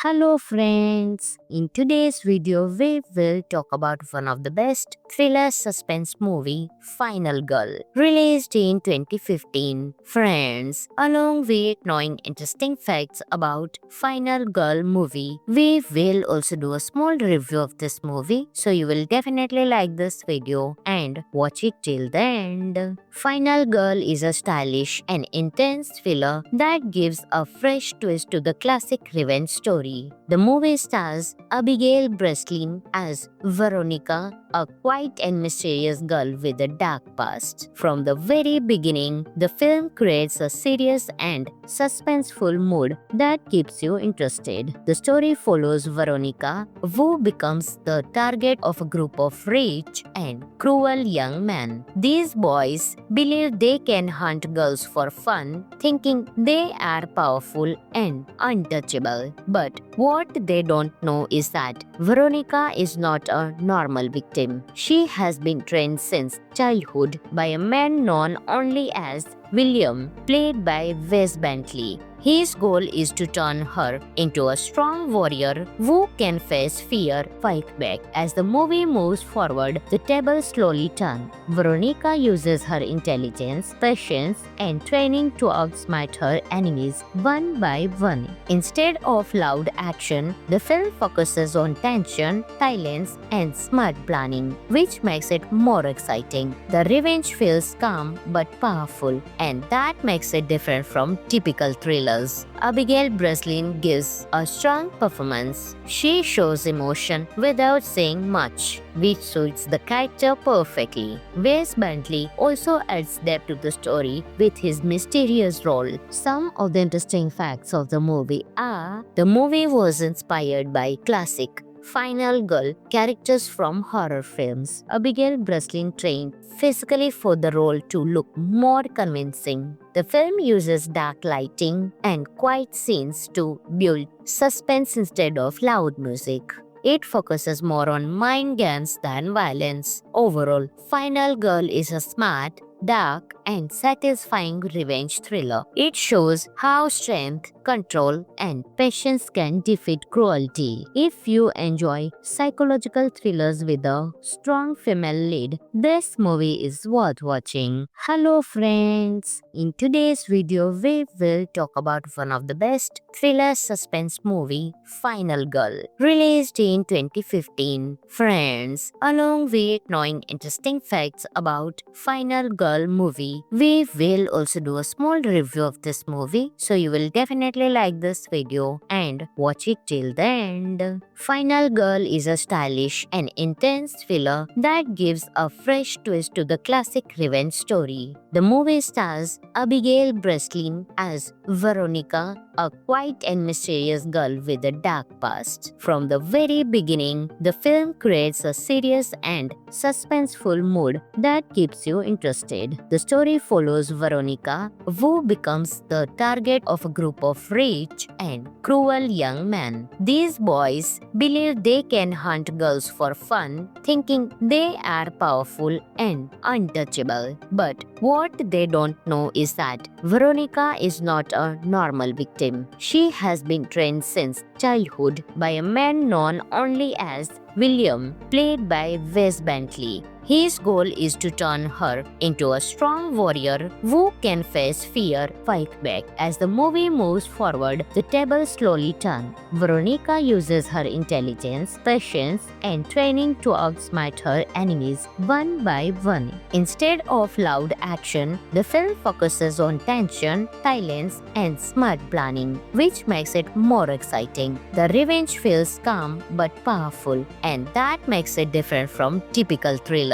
Hello friends, in today's video we will talk about one of the best thriller suspense movie, Final Girl, released in 2015. Friends, along with knowing interesting facts about Final Girl movie, we will also do a small review of this movie, so you will definitely like this video and watch it till the end. Final Girl is a stylish and intense thriller that gives a fresh twist to the classic revenge story. The movie stars Abigail Breslin as Veronica, a quiet and mysterious girl with a dark past. From the very beginning, the film creates a serious and suspenseful mood that keeps you interested. The story follows Veronica, who becomes the target of a group of rich and cruel young men. These boys believe they can hunt girls for fun, thinking they are powerful and untouchable. But what they don't know is that Veronica is not a normal victim. She has been trained since childhood by a man known only as William, played by Wes Bentley. His goal is to turn her into a strong warrior who can face fear, fight back. As the movie moves forward, the tables slowly turn. Veronica uses her intelligence, patience, and training to outsmart her enemies one by one. Instead of loud action, the film focuses on tension, silence, and smart planning, which makes it more exciting. The revenge feels calm but powerful, and that makes it different from typical thrillers. Abigail Breslin gives a strong performance. She shows emotion without saying much, which suits the character perfectly. Wes Bentley also adds depth to the story with his mysterious role. Some of the interesting facts of the movie are: the movie was inspired by classic Final Girl characters from horror films. Abigail Breslin trained physically for the role to look more convincing. The film uses dark lighting and quiet scenes to build suspense instead of loud music. It focuses more on mind games than violence. Overall, Final Girl is a smart, dark, and satisfying revenge thriller. It shows how strength, control, and patience can defeat cruelty. If you enjoy psychological thrillers with a strong female lead, this movie is worth watching. Hello friends! In today's video, we will talk about one of the best thriller suspense movie, Final Girl, released in 2015. Friends, along with knowing interesting facts about Final Girl movie, we will also do a small review of this movie, so you will definitely like this video and watch it till the end. Final Girl is a stylish and intense thriller that gives a fresh twist to the classic revenge story. The movie stars Abigail Breslin as Veronica, a quiet and mysterious girl with a dark past. From the very beginning, the film creates a serious and suspenseful mood that keeps you interested. The story follows Veronica, who becomes the target of a group of rich and cruel young men. These boys believe they can hunt girls for fun, thinking they are powerful and untouchable. But what they don't know is that Veronica is not a normal victim. She has been trained since childhood by a man known only as William, played by Wes Bentley. His goal is to turn her into a strong warrior who can face fear, fight back. As the movie moves forward, the tables slowly turn. Veronica uses her intelligence, patience, and training to outsmart her enemies one by one. Instead of loud action, the film focuses on tension, silence, and smart planning, which makes it more exciting. The revenge feels calm but powerful, and that makes it different from typical thrillers.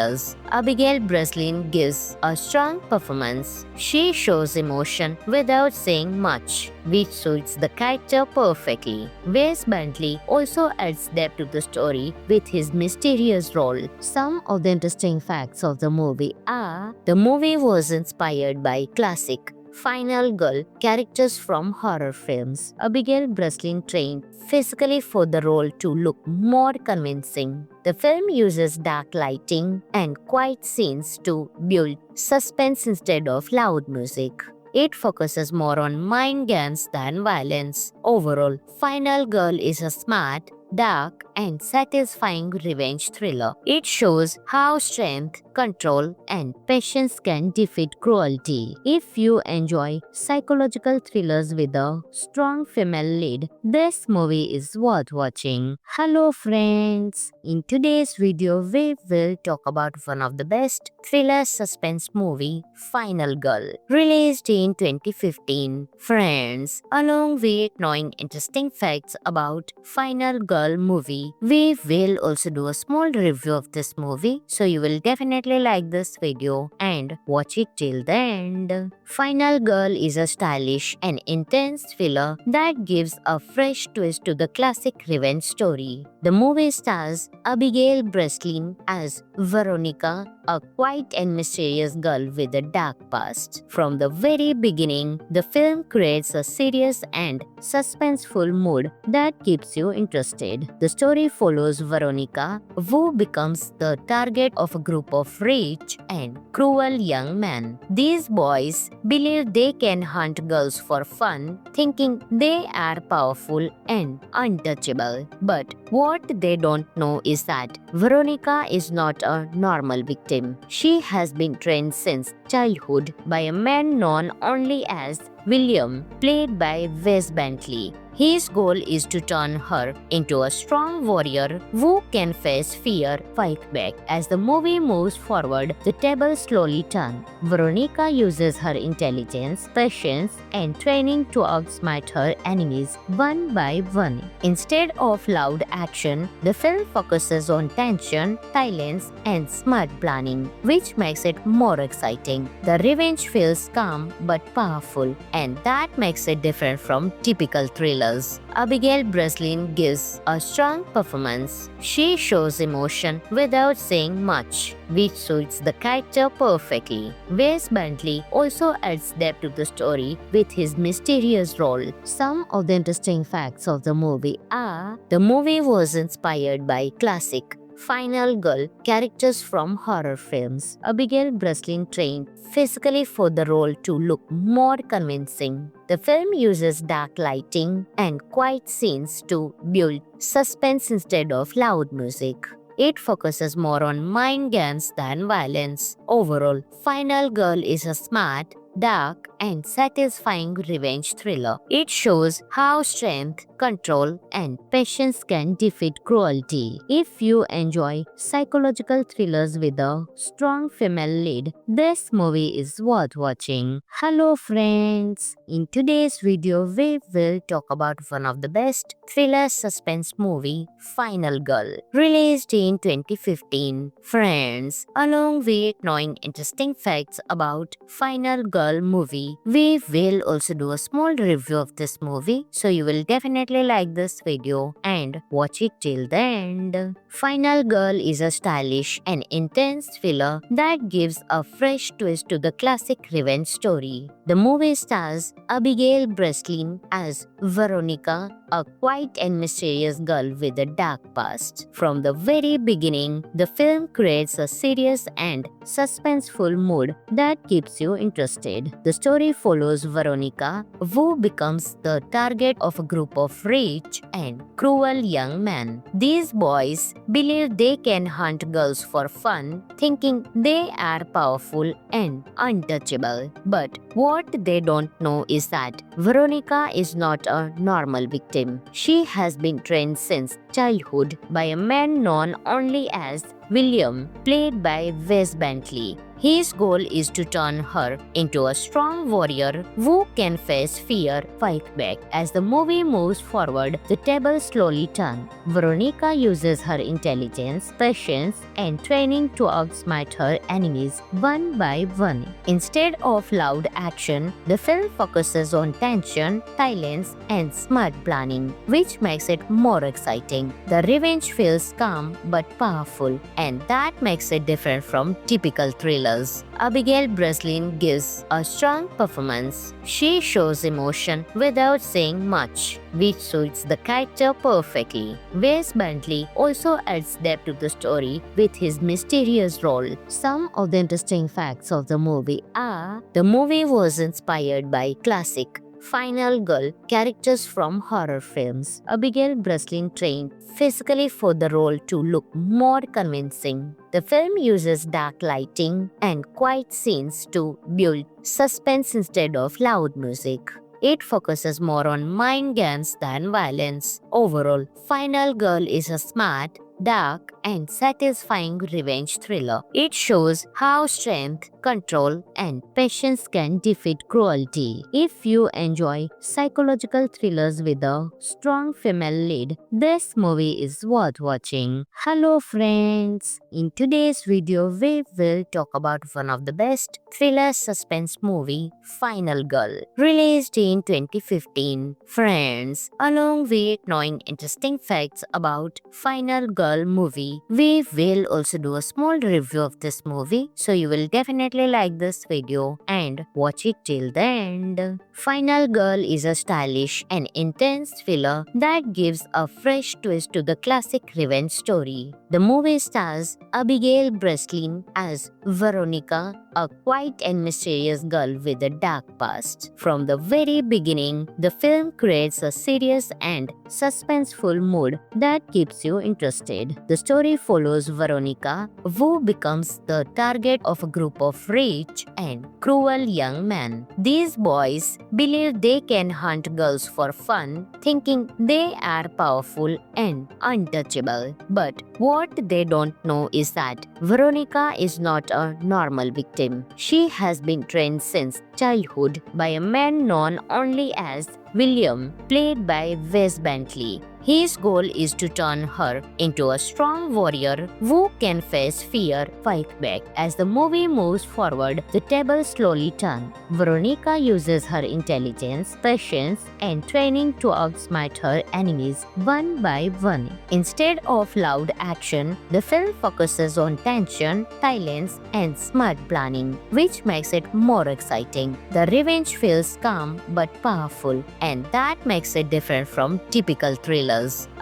Abigail Breslin gives a strong performance. She shows emotion without saying much, which suits the character perfectly. Wes Bentley also adds depth to the story with his mysterious role. Some of the interesting facts of the movie are: the movie was inspired by classic Final Girl characters from horror films. Abigail Breslin trained physically for the role to look more convincing. The film uses dark lighting and quiet scenes to build suspense instead of loud music. It focuses more on mind games than violence. Overall, Final Girl is a smart, dark, and satisfying revenge thriller. It shows how strength, control, and patience can defeat cruelty. If you enjoy psychological thrillers with a strong female lead, this movie is worth watching. Hello friends! In today's video, we will talk about one of the best thriller suspense movie, Final Girl, released in 2015. Friends, along with knowing interesting facts about Final Girl movie, we will also do a small review of this movie, so you will definitely like this video and watch it till the end. Final Girl is a stylish and intense thriller that gives a fresh twist to the classic revenge story. The movie stars Abigail Breslin as Veronica, a quiet and mysterious girl with a dark past. From the very beginning, the film creates a serious and suspenseful mood that keeps you interested. The story follows Veronica, who becomes the target of a group of rich and cruel young men. These boys believe they can hunt girls for fun, thinking they are powerful and untouchable. But what they don't know is that Veronica is not a normal victim. She has been trained since childhood by a man known only as William, played by Wes Bentley. His goal is to turn her into a strong warrior who can face fear, fight back. As the movie moves forward, the tables slowly turn. Veronica uses her intelligence, patience, and training to outsmart her enemies one by one. Instead of loud action, the film focuses on tension, silence, and smart planning, which makes it more exciting. The revenge feels calm but powerful, and that makes it different from typical thrillers. Abigail Breslin gives a strong performance. She shows emotion without saying much, which suits the character perfectly. Wes Bentley also adds depth to the story with his mysterious role. Some of the interesting facts of the movie are: the movie was inspired by classic Final Girl characters from horror films. Abigail Breslin trained physically for the role to look more convincing. The film uses dark lighting and quiet scenes to build suspense instead of loud music. It focuses more on mind games than violence. Overall, Final Girl is a smart, dark, and satisfying revenge thriller. It shows how strength, control, and patience can defeat cruelty. If you enjoy psychological thrillers with a strong female lead, this movie is worth watching. Hello friends! In today's video, we will talk about one of the best thriller suspense movie, Final Girl, released in 2015. Friends, along with knowing interesting facts about Final Girl movie, we will also do a small review of this movie, so you will definitely like this video and watch it till the end. Final Girl is a stylish and intense thriller that gives a fresh twist to the classic revenge story. The movie stars Abigail Breslin as Veronica, a quiet and mysterious girl with a dark past. From the very beginning, the film creates a serious and suspenseful mood that keeps you interested. The story follows Veronica, who becomes the target of a group of rich and cruel young men. These boys believe they can hunt girls for fun, thinking they are powerful and untouchable. But what they don't know is that Veronica is not a normal victim. She has been trained since childhood by a man known only as William, played by Wes Bentley. His goal is to turn her into a strong warrior who can face fear, fight back. As the movie moves forward, the tables slowly turn. Veronica uses her intelligence, patience, and training to outsmart her enemies one by one. Instead of loud action, the film focuses on tension, silence, and smart planning, which makes it more exciting. The revenge feels calm but powerful, and that makes it different from typical thrillers. thrillers. Abigail Breslin gives a strong performance. She shows emotion without saying much, which suits the character perfectly. Wes Bentley also adds depth to the story with his mysterious role. Some of the interesting facts of the movie are: the movie was inspired by classic Final Girl characters from horror films. Abigail Breslin trained physically for the role to look more convincing. The film uses dark lighting and quiet scenes to build suspense instead of loud music. It focuses more on mind games than violence. Overall, Final Girl is a smart, dark, and satisfying revenge thriller. It shows how strength, control, and patience can defeat cruelty. If you enjoy psychological thrillers with a strong female lead, this movie is worth watching. Hello friends! In today's video, we will talk about one of the best thriller suspense movie, Final Girl, released in 2015. Friends, along with knowing interesting facts about Final Girl movie, we will also do a small review of this movie, so you will definitely like this video and watch it till the end. Final Girl is a stylish and intense thriller that gives a fresh twist to the classic revenge story. The movie stars Abigail Breslin as Veronica, a quiet and mysterious girl with a dark past. From the very beginning, the film creates a serious and suspenseful mood that keeps you interested. The story follows Veronica, who becomes the target of a group of rich and cruel young men. These boys believe they can hunt girls for fun, thinking they are powerful and untouchable. But what they don't know is that Veronica is not a normal victim. She has been trained since childhood by a man known only as William, played by Wes Bentley. His goal is to turn her into a strong warrior who can face fear, fight back. As the movie moves forward, the tables slowly turn. Veronica uses her intelligence, patience, and training to outsmart her enemies one by one. Instead of loud action, the film focuses on tension, silence, and smart planning, which makes it more exciting. The revenge feels calm but powerful, and that makes it different from typical thrillers.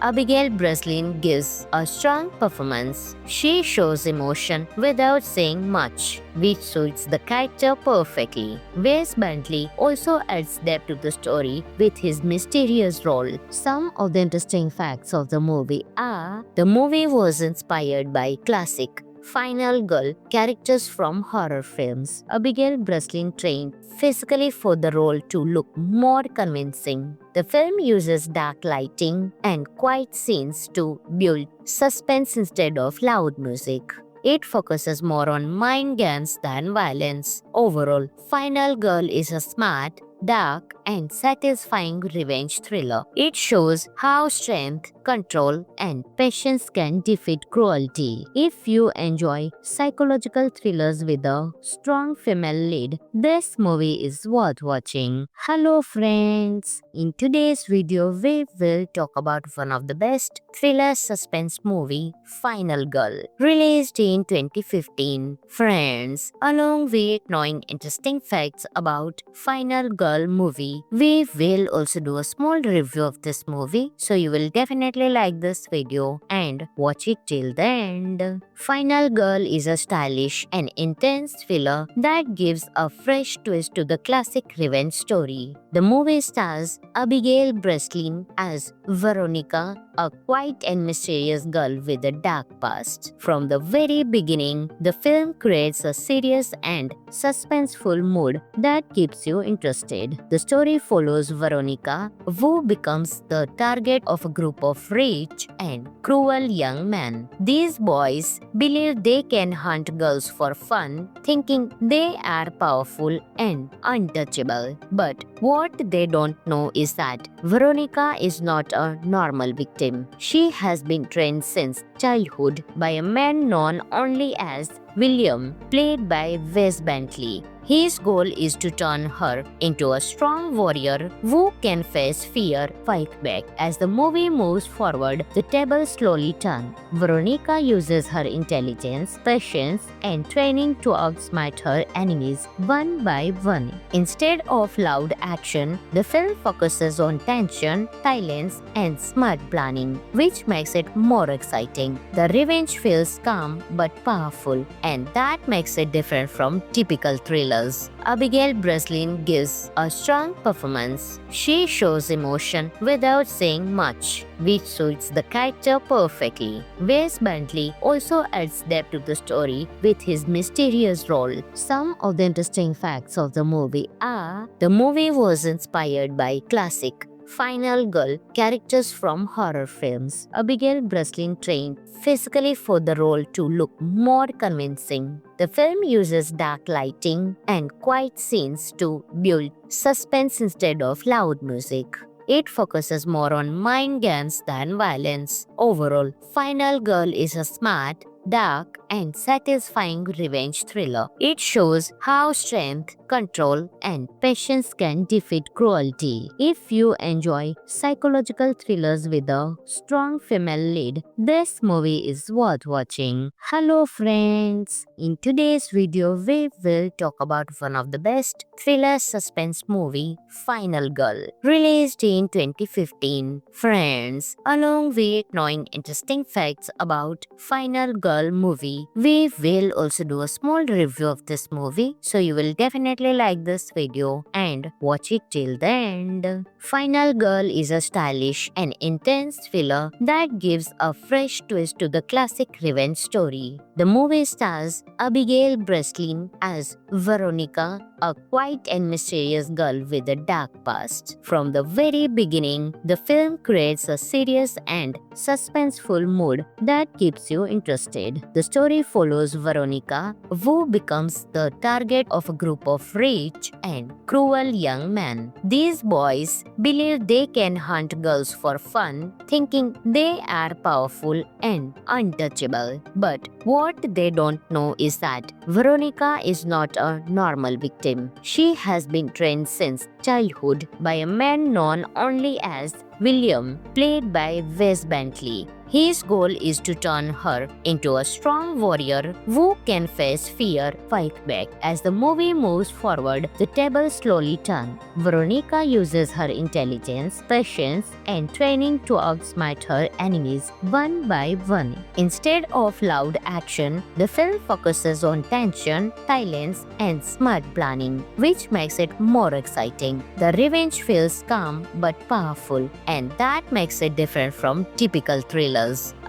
Abigail Breslin gives a strong performance. She shows emotion without saying much, which suits the character perfectly. Wes Bentley also adds depth to the story with his mysterious role. Some of the interesting facts of the movie are: the movie was inspired by classic Final Girl characters from horror films. Abigail Breslin trained physically for the role to look more convincing. The film uses dark lighting and quiet scenes to build suspense instead of loud music. It focuses more on mind games than violence. Overall, Final Girl is a smart, dark, and satisfying revenge thriller. It shows how strength, control, and patience can defeat cruelty. If you enjoy psychological thrillers with a strong female lead, this movie is worth watching. Hello friends! In today's video, we will talk about one of the best thriller suspense movie, Final Girl, released in 2015. Friends, along with knowing interesting facts about Final Girl movie, we will also do a small review of this movie, so you will definitely like this video and watch it till the end. Final Girl is a stylish and intense thriller that gives a fresh twist to the classic revenge story. The movie stars Abigail Breslin as Veronica, a quiet and mysterious girl with a dark past. From the very beginning, the film creates a serious and suspenseful mood that keeps you interested. The story follows Veronica, who becomes the target of a group of rich and cruel young men. These boys believe they can hunt girls for fun, thinking they are powerful and untouchable. But what they don't know is that Veronica is not a normal victim. She has been trained since childhood by a man known only as William, played by Wes Bentley. His goal is to turn her into a strong warrior who can face fear, fight back. As the movie moves forward, the tables slowly turn. Veronica uses her intelligence, patience, and training to outsmart her enemies one by one. Instead of loud action, the film focuses on tension, silence, and smart planning, which makes it more exciting. The revenge feels calm but powerful, and that makes it different from typical thrillers. Abigail Breslin gives a strong performance. She shows emotion without saying much, which suits the character perfectly. Wes Bentley also adds depth to the story with his mysterious role. Some of the interesting facts of the movie are: the movie was inspired by classic Final Girl characters from horror films. Abigail Breslin trained physically for the role to look more convincing. The film uses dark lighting and quiet scenes to build suspense instead of loud music. It focuses more on mind games than violence. Overall, Final Girl is a smart, dark, and satisfying revenge thriller. It shows how strength, control, and patience can defeat cruelty. If you enjoy psychological thrillers with a strong female lead, this movie is worth watching. Hello friends! In today's video, we will talk about one of the best thriller suspense movie, Final Girl, released in 2015. Friends, along with knowing interesting facts about Final Girl movie, we will also do a small review of this movie, so you will definitely like this video and watch it till the end. Final Girl is a stylish and intense thriller that gives a fresh twist to the classic revenge story. The movie stars Abigail Breslin as Veronica, a quiet and mysterious girl with a dark past. From the very beginning, the film creates a serious and suspenseful mood that keeps you interested. The story follows Veronica, who becomes the target of a group of rich and cruel young men. These boys believe they can hunt girls for fun, thinking they are powerful and untouchable. But what they don't know is that Veronica is not a normal victim. She has been trained since childhood by a man known only as William, played by Wes Bentley. His goal is to turn her into a strong warrior who can face fear, fight back. As the movie moves forward, the tables slowly turn. Veronica uses her intelligence, patience, and training to outsmart her enemies one by one. Instead of loud action, the film focuses on tension, silence, and smart planning, which makes it more exciting. The revenge feels calm but powerful, and that makes it different from typical thrillers.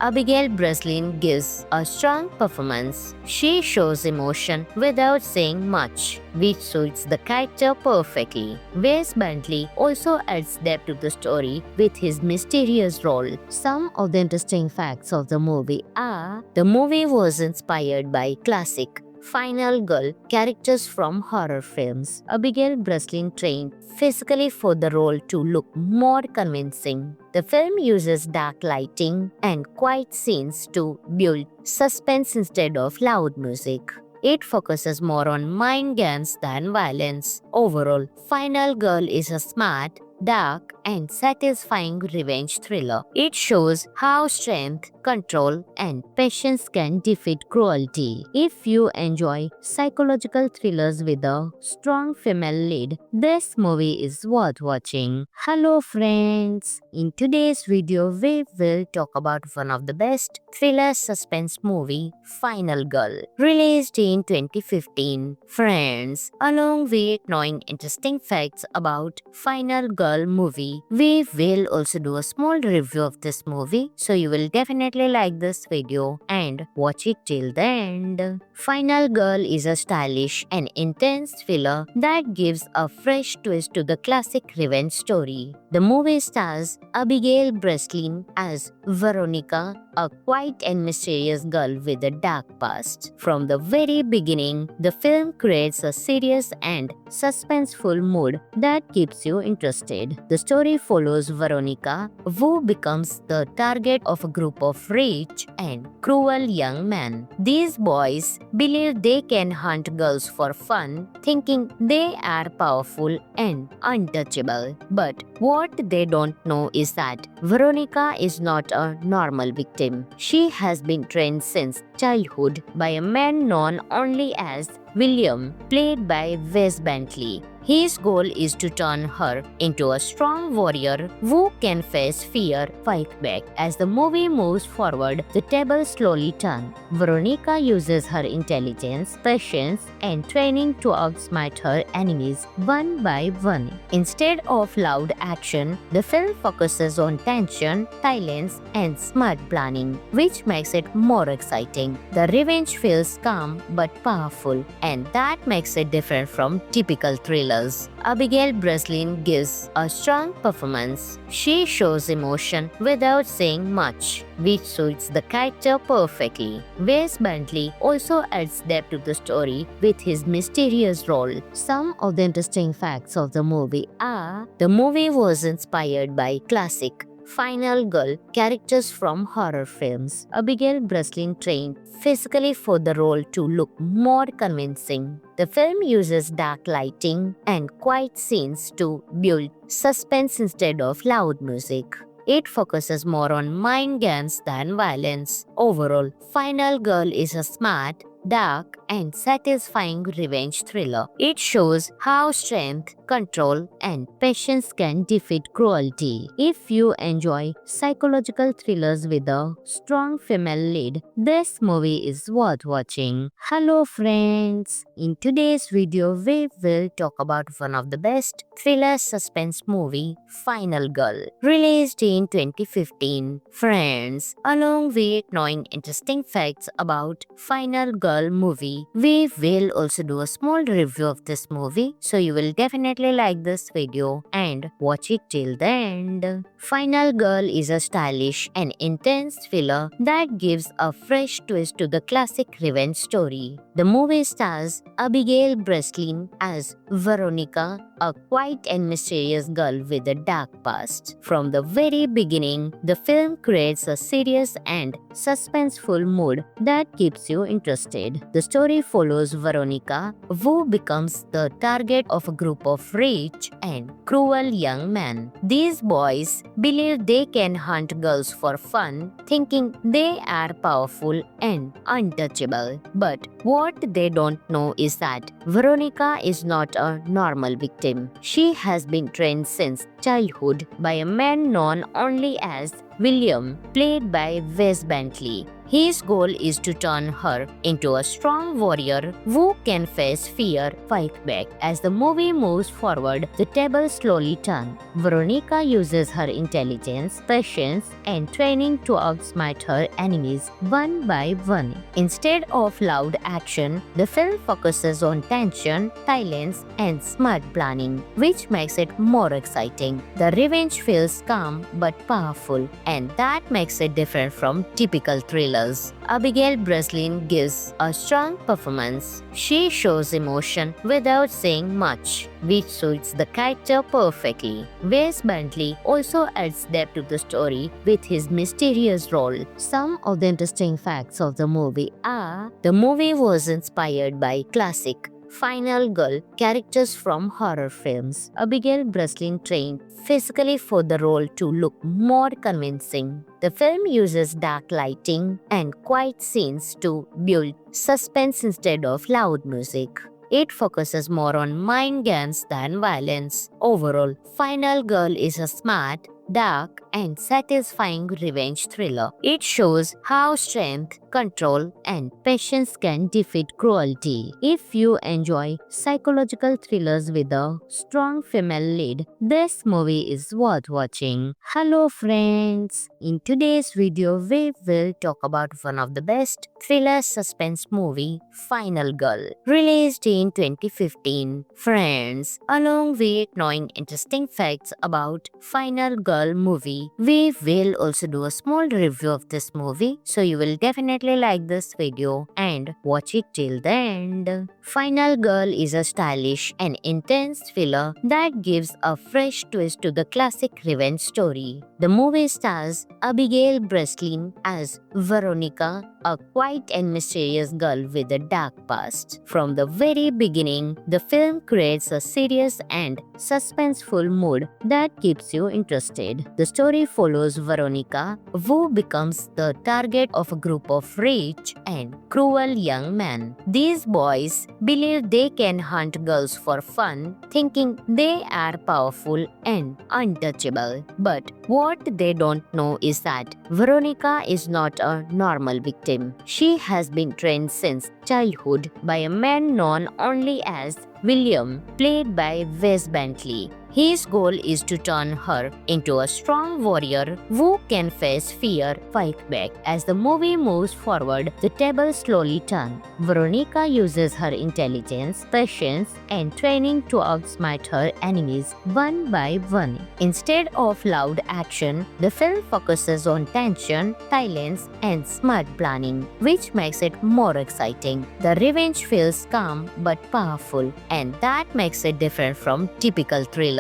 Abigail Breslin gives a strong performance. She shows emotion without saying much, which suits the character perfectly. Wes Bentley also adds depth to the story with his mysterious role. Some of the interesting facts of the movie are: the movie was inspired by classic Final Girl characters from horror films. Abigail Breslin trained physically for the role to look more convincing. The film uses dark lighting and quiet scenes to build suspense instead of loud music. It focuses more on mind games than violence. Overall, Final Girl is a smart, dark, and satisfying revenge thriller. It shows how strength, control, and patience can defeat cruelty. If you enjoy psychological thrillers with a strong female lead, this movie is worth watching. Hello friends! In today's video, we will talk about one of the best thriller suspense movie, Final Girl, released in 2015. Friends, along with knowing interesting facts about Final Girl movie, we will also do a small review of this movie, so you will definitely like this video and watch it till the end. Final Girl is a stylish and intense thriller that gives a fresh twist to the classic revenge story. The movie stars Abigail Breslin as Veronica, a quiet and mysterious girl with a dark past. From the very beginning, the film creates a serious and suspenseful mood that keeps you interested. The story follows Veronica, who becomes the target of a group of rich and cruel young men. These boys believe they can hunt girls for fun, thinking they are powerful and untouchable. But what they don't know is that Veronica is not a normal victim. She has been trained since childhood by a man known only as William, played by Wes Bentley. His goal is to turn her into a strong warrior who can face fear, fight back. As the movie moves forward, the tables slowly turn. Veronica uses her intelligence, patience, and training to outsmart her enemies one by one. Instead of loud action, the film focuses on tension, silence, and smart planning, which makes it more exciting. The revenge feels calm but powerful, and that makes it different from typical thrillers. Abigail Breslin gives a strong performance. She shows emotion without saying much, which suits the character perfectly. Wes Bentley also adds depth to the story with his mysterious role. Some of the interesting facts of the movie are: the movie was inspired by classic Final Girl characters from horror films. Abigail Breslin trained physically for the role to look more convincing. The film uses dark lighting and quiet scenes to build suspense instead of loud music. It focuses more on mind games than violence. Overall, Final Girl is a smart, dark, and satisfying revenge thriller. It shows how strength, control, and patience can defeat cruelty. If you enjoy psychological thrillers with a strong female lead, this movie is worth watching. Hello friends! In today's video, we will talk about one of the best thriller suspense movie, Final Girl, released in 2015. Friends, along with knowing interesting facts about Final Girl movie, we will also do a small review of this movie, so you will definitely like this video and watch it till the end. Final Girl is a stylish and intense thriller that gives a fresh twist to the classic revenge story. The movie stars Abigail Breslin as Veronica, a quiet and mysterious girl with a dark past. From the very beginning, the film creates a serious and suspenseful mood that keeps you interested. The story follows Veronica, who becomes the target of a group of rich and cruel young men. These boys believe they can hunt girls for fun, thinking they are powerful and untouchable. But what they don't know is that Veronica is not a normal victim. She has been trained since childhood by a man known only as William, played by Wes Bentley. His goal is to turn her into a strong warrior who can face fear, fight back. As the movie moves forward, the tables slowly turn. Veronica uses her intelligence, patience, and training to outsmart her enemies one by one. Instead of loud action, the film focuses on tension, silence, and smart planning, which makes it more exciting. The revenge feels calm but powerful, and that makes it different from typical thrillers. Abigail Breslin gives a strong performance. She shows emotion without saying much, which suits the character perfectly. Wes Bentley also adds depth to the story with his mysterious role. Some of the interesting facts of the movie are: the movie was inspired by classic Final Girl characters from horror films. Abigail Breslin trained physically for the role to look more convincing. The film uses dark lighting and quiet scenes to build suspense instead of loud music. It focuses more on mind games than violence. Overall, Final Girl is a smart, dark, and satisfying revenge thriller. It shows how strength, control, and patience can defeat cruelty. If you enjoy psychological thrillers with a strong female lead, this movie is worth watching. Hello friends! In today's video, we will talk about one of the best thriller suspense movie, Final Girl, released in 2015. Friends, along with knowing interesting facts about Final Girl movie, we will also do a small review of this movie, so you will definitely like this video and watch it till the end. Final Girl is a stylish and intense thriller that gives a fresh twist to the classic revenge story. The movie stars Abigail Breslin as Veronica, a quiet and mysterious girl with a dark past. From the very beginning, the film creates a serious and suspenseful mood that keeps you interested. The story follows Veronica, who becomes the target of a group of rich and cruel young men. These boys believe they can hunt girls for fun, thinking they are powerful and untouchable. But what they don't know is that Veronica is not a normal victim. She has been trained since childhood by a man known only as William, played by Wes Bentley. His goal is to turn her into a strong warrior who can face fear, fight back. As the movie moves forward, the tables slowly turn. Veronica uses her intelligence, patience, and training to outsmart her enemies one by one. Instead of loud action, the film focuses on tension, silence, and smart planning, which makes it more exciting. The revenge feels calm but powerful, and that makes it different from typical thrillers.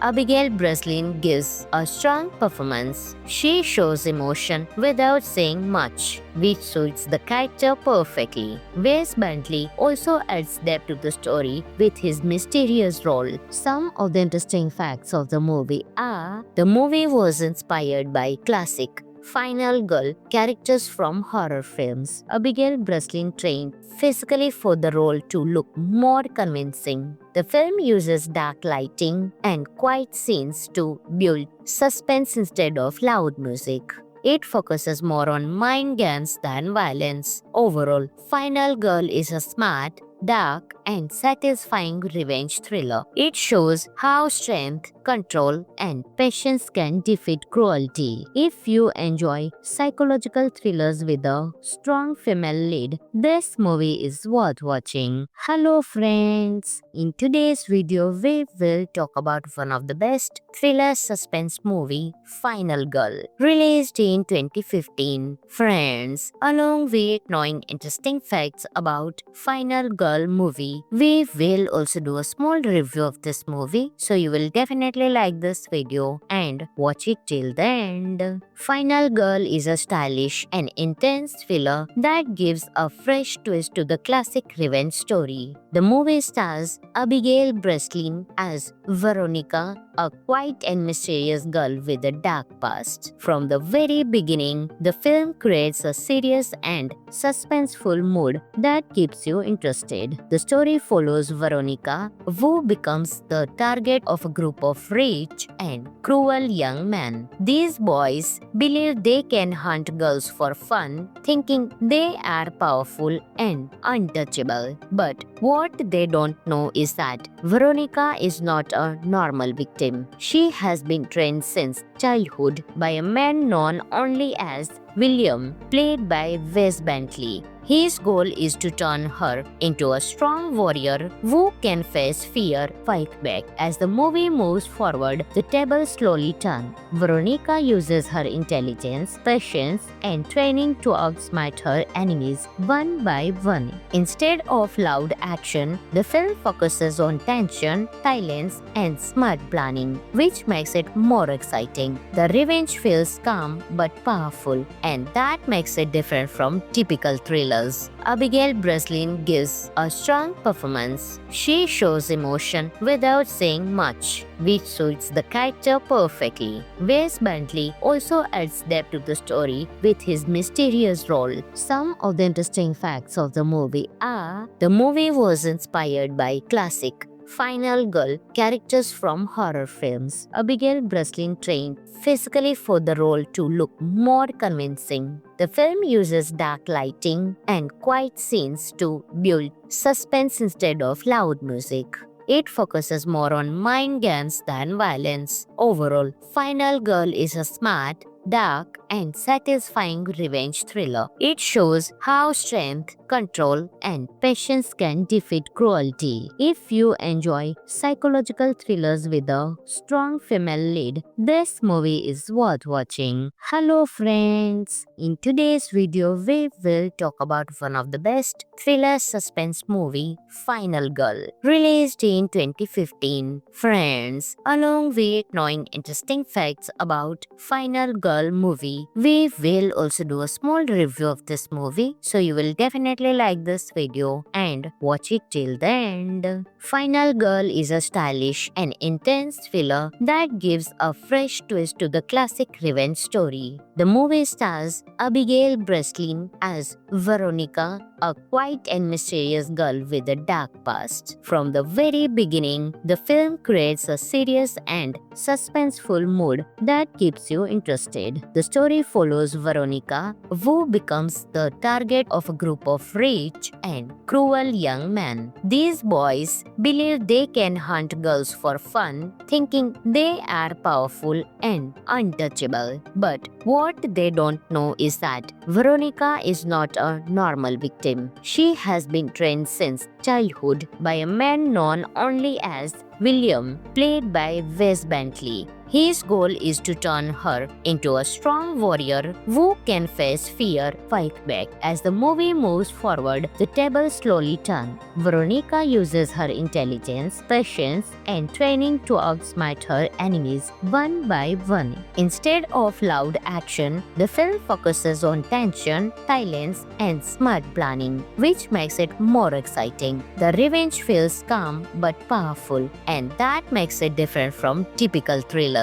Abigail Breslin gives a strong performance. She shows emotion without saying much, which suits the character perfectly. Wes Bentley also adds depth to the story with his mysterious role. Some of the interesting facts of the movie are: the movie was inspired by classic Final Girl characters from horror films. Abigail Breslin trained physically for the role to look more convincing. The film uses dark lighting and quiet scenes to build suspense instead of loud music. It focuses more on mind games than violence. Overall, Final Girl is a smart, dark, and satisfying revenge thriller. It shows how strength, control, and patience can defeat cruelty. If you enjoy psychological thrillers with a strong female lead, this movie is worth watching. Hello friends! In today's video, we will talk about one of the best thriller suspense movie, Final Girl, released in 2015. Friends, along with knowing interesting facts about Final Girl movie, we will also do a small review of this movie, so you will definitely like this video and watch it till the end. Final Girl is a stylish and intense thriller that gives a fresh twist to the classic revenge story. The movie stars Abigail Breslin as Veronica, a quiet and mysterious girl with a dark past. From the very beginning, the film creates a serious and suspenseful mood that keeps you interested. The story follows Veronica, who becomes the target of a group of rich and cruel young men. These boys believe they can hunt girls for fun, thinking they are powerful and untouchable. But what they don't know is that Veronica is not a normal victim. She has been trained since childhood by a man known only as William, played by Wes Bentley. His goal is to turn her into a strong warrior who can face fear, fight back. As the movie moves forward, the tables slowly turn. Veronica uses her intelligence, patience, and training to outsmart her enemies one by one. Instead of loud action, the film focuses on tension, silence, and smart planning, which makes it more exciting. The revenge feels calm but powerful, and that makes it different from typical thrillers. Abigail Breslin gives a strong performance. She shows emotion without saying much, which suits the character perfectly. Wes Bentley also adds depth to the story with his mysterious role. Some of the interesting facts of the movie are: the movie was inspired by classic Final Girl characters from horror films. Abigail Breslin trained physically for the role to look more convincing. The film uses dark lighting and quiet scenes to build suspense instead of loud music. It focuses more on mind games than violence. Overall, Final Girl is a smart, dark, and satisfying revenge thriller. It shows how strength, control, and patience can defeat cruelty. If you enjoy psychological thrillers with a strong female lead, this movie is worth watching. Hello friends! In today's video, we will talk about one of the best thriller suspense movie, Final Girl, released in 2015. Friends, along with knowing interesting facts about Final Girl movie, we will also do a small review of this movie, so you will definitely like this video and watch it till the end. Final Girl is a stylish and intense thriller that gives a fresh twist to the classic revenge story. The movie stars Abigail Breslin as Veronica, a quiet and mysterious girl with a dark past. From the very beginning, the film creates a serious and suspenseful mood that keeps you interested. The story follows Veronica, who becomes the target of a group of rich and cruel young men. These boys believe they can hunt girls for fun, thinking they are powerful and untouchable. But what they don't know is that Veronica is not a normal victim. She has been trained since childhood by a man known only as William, played by Wes Bentley. His goal is to turn her into a strong warrior who can face fear, fight back. As the movie moves forward, the tables slowly turn. Veronica uses her intelligence, patience, and training to outsmart her enemies one by one. Instead of loud action, the film focuses on tension, silence, and smart planning, which makes it more exciting. The revenge feels calm but powerful, and that makes it different from typical thrillers.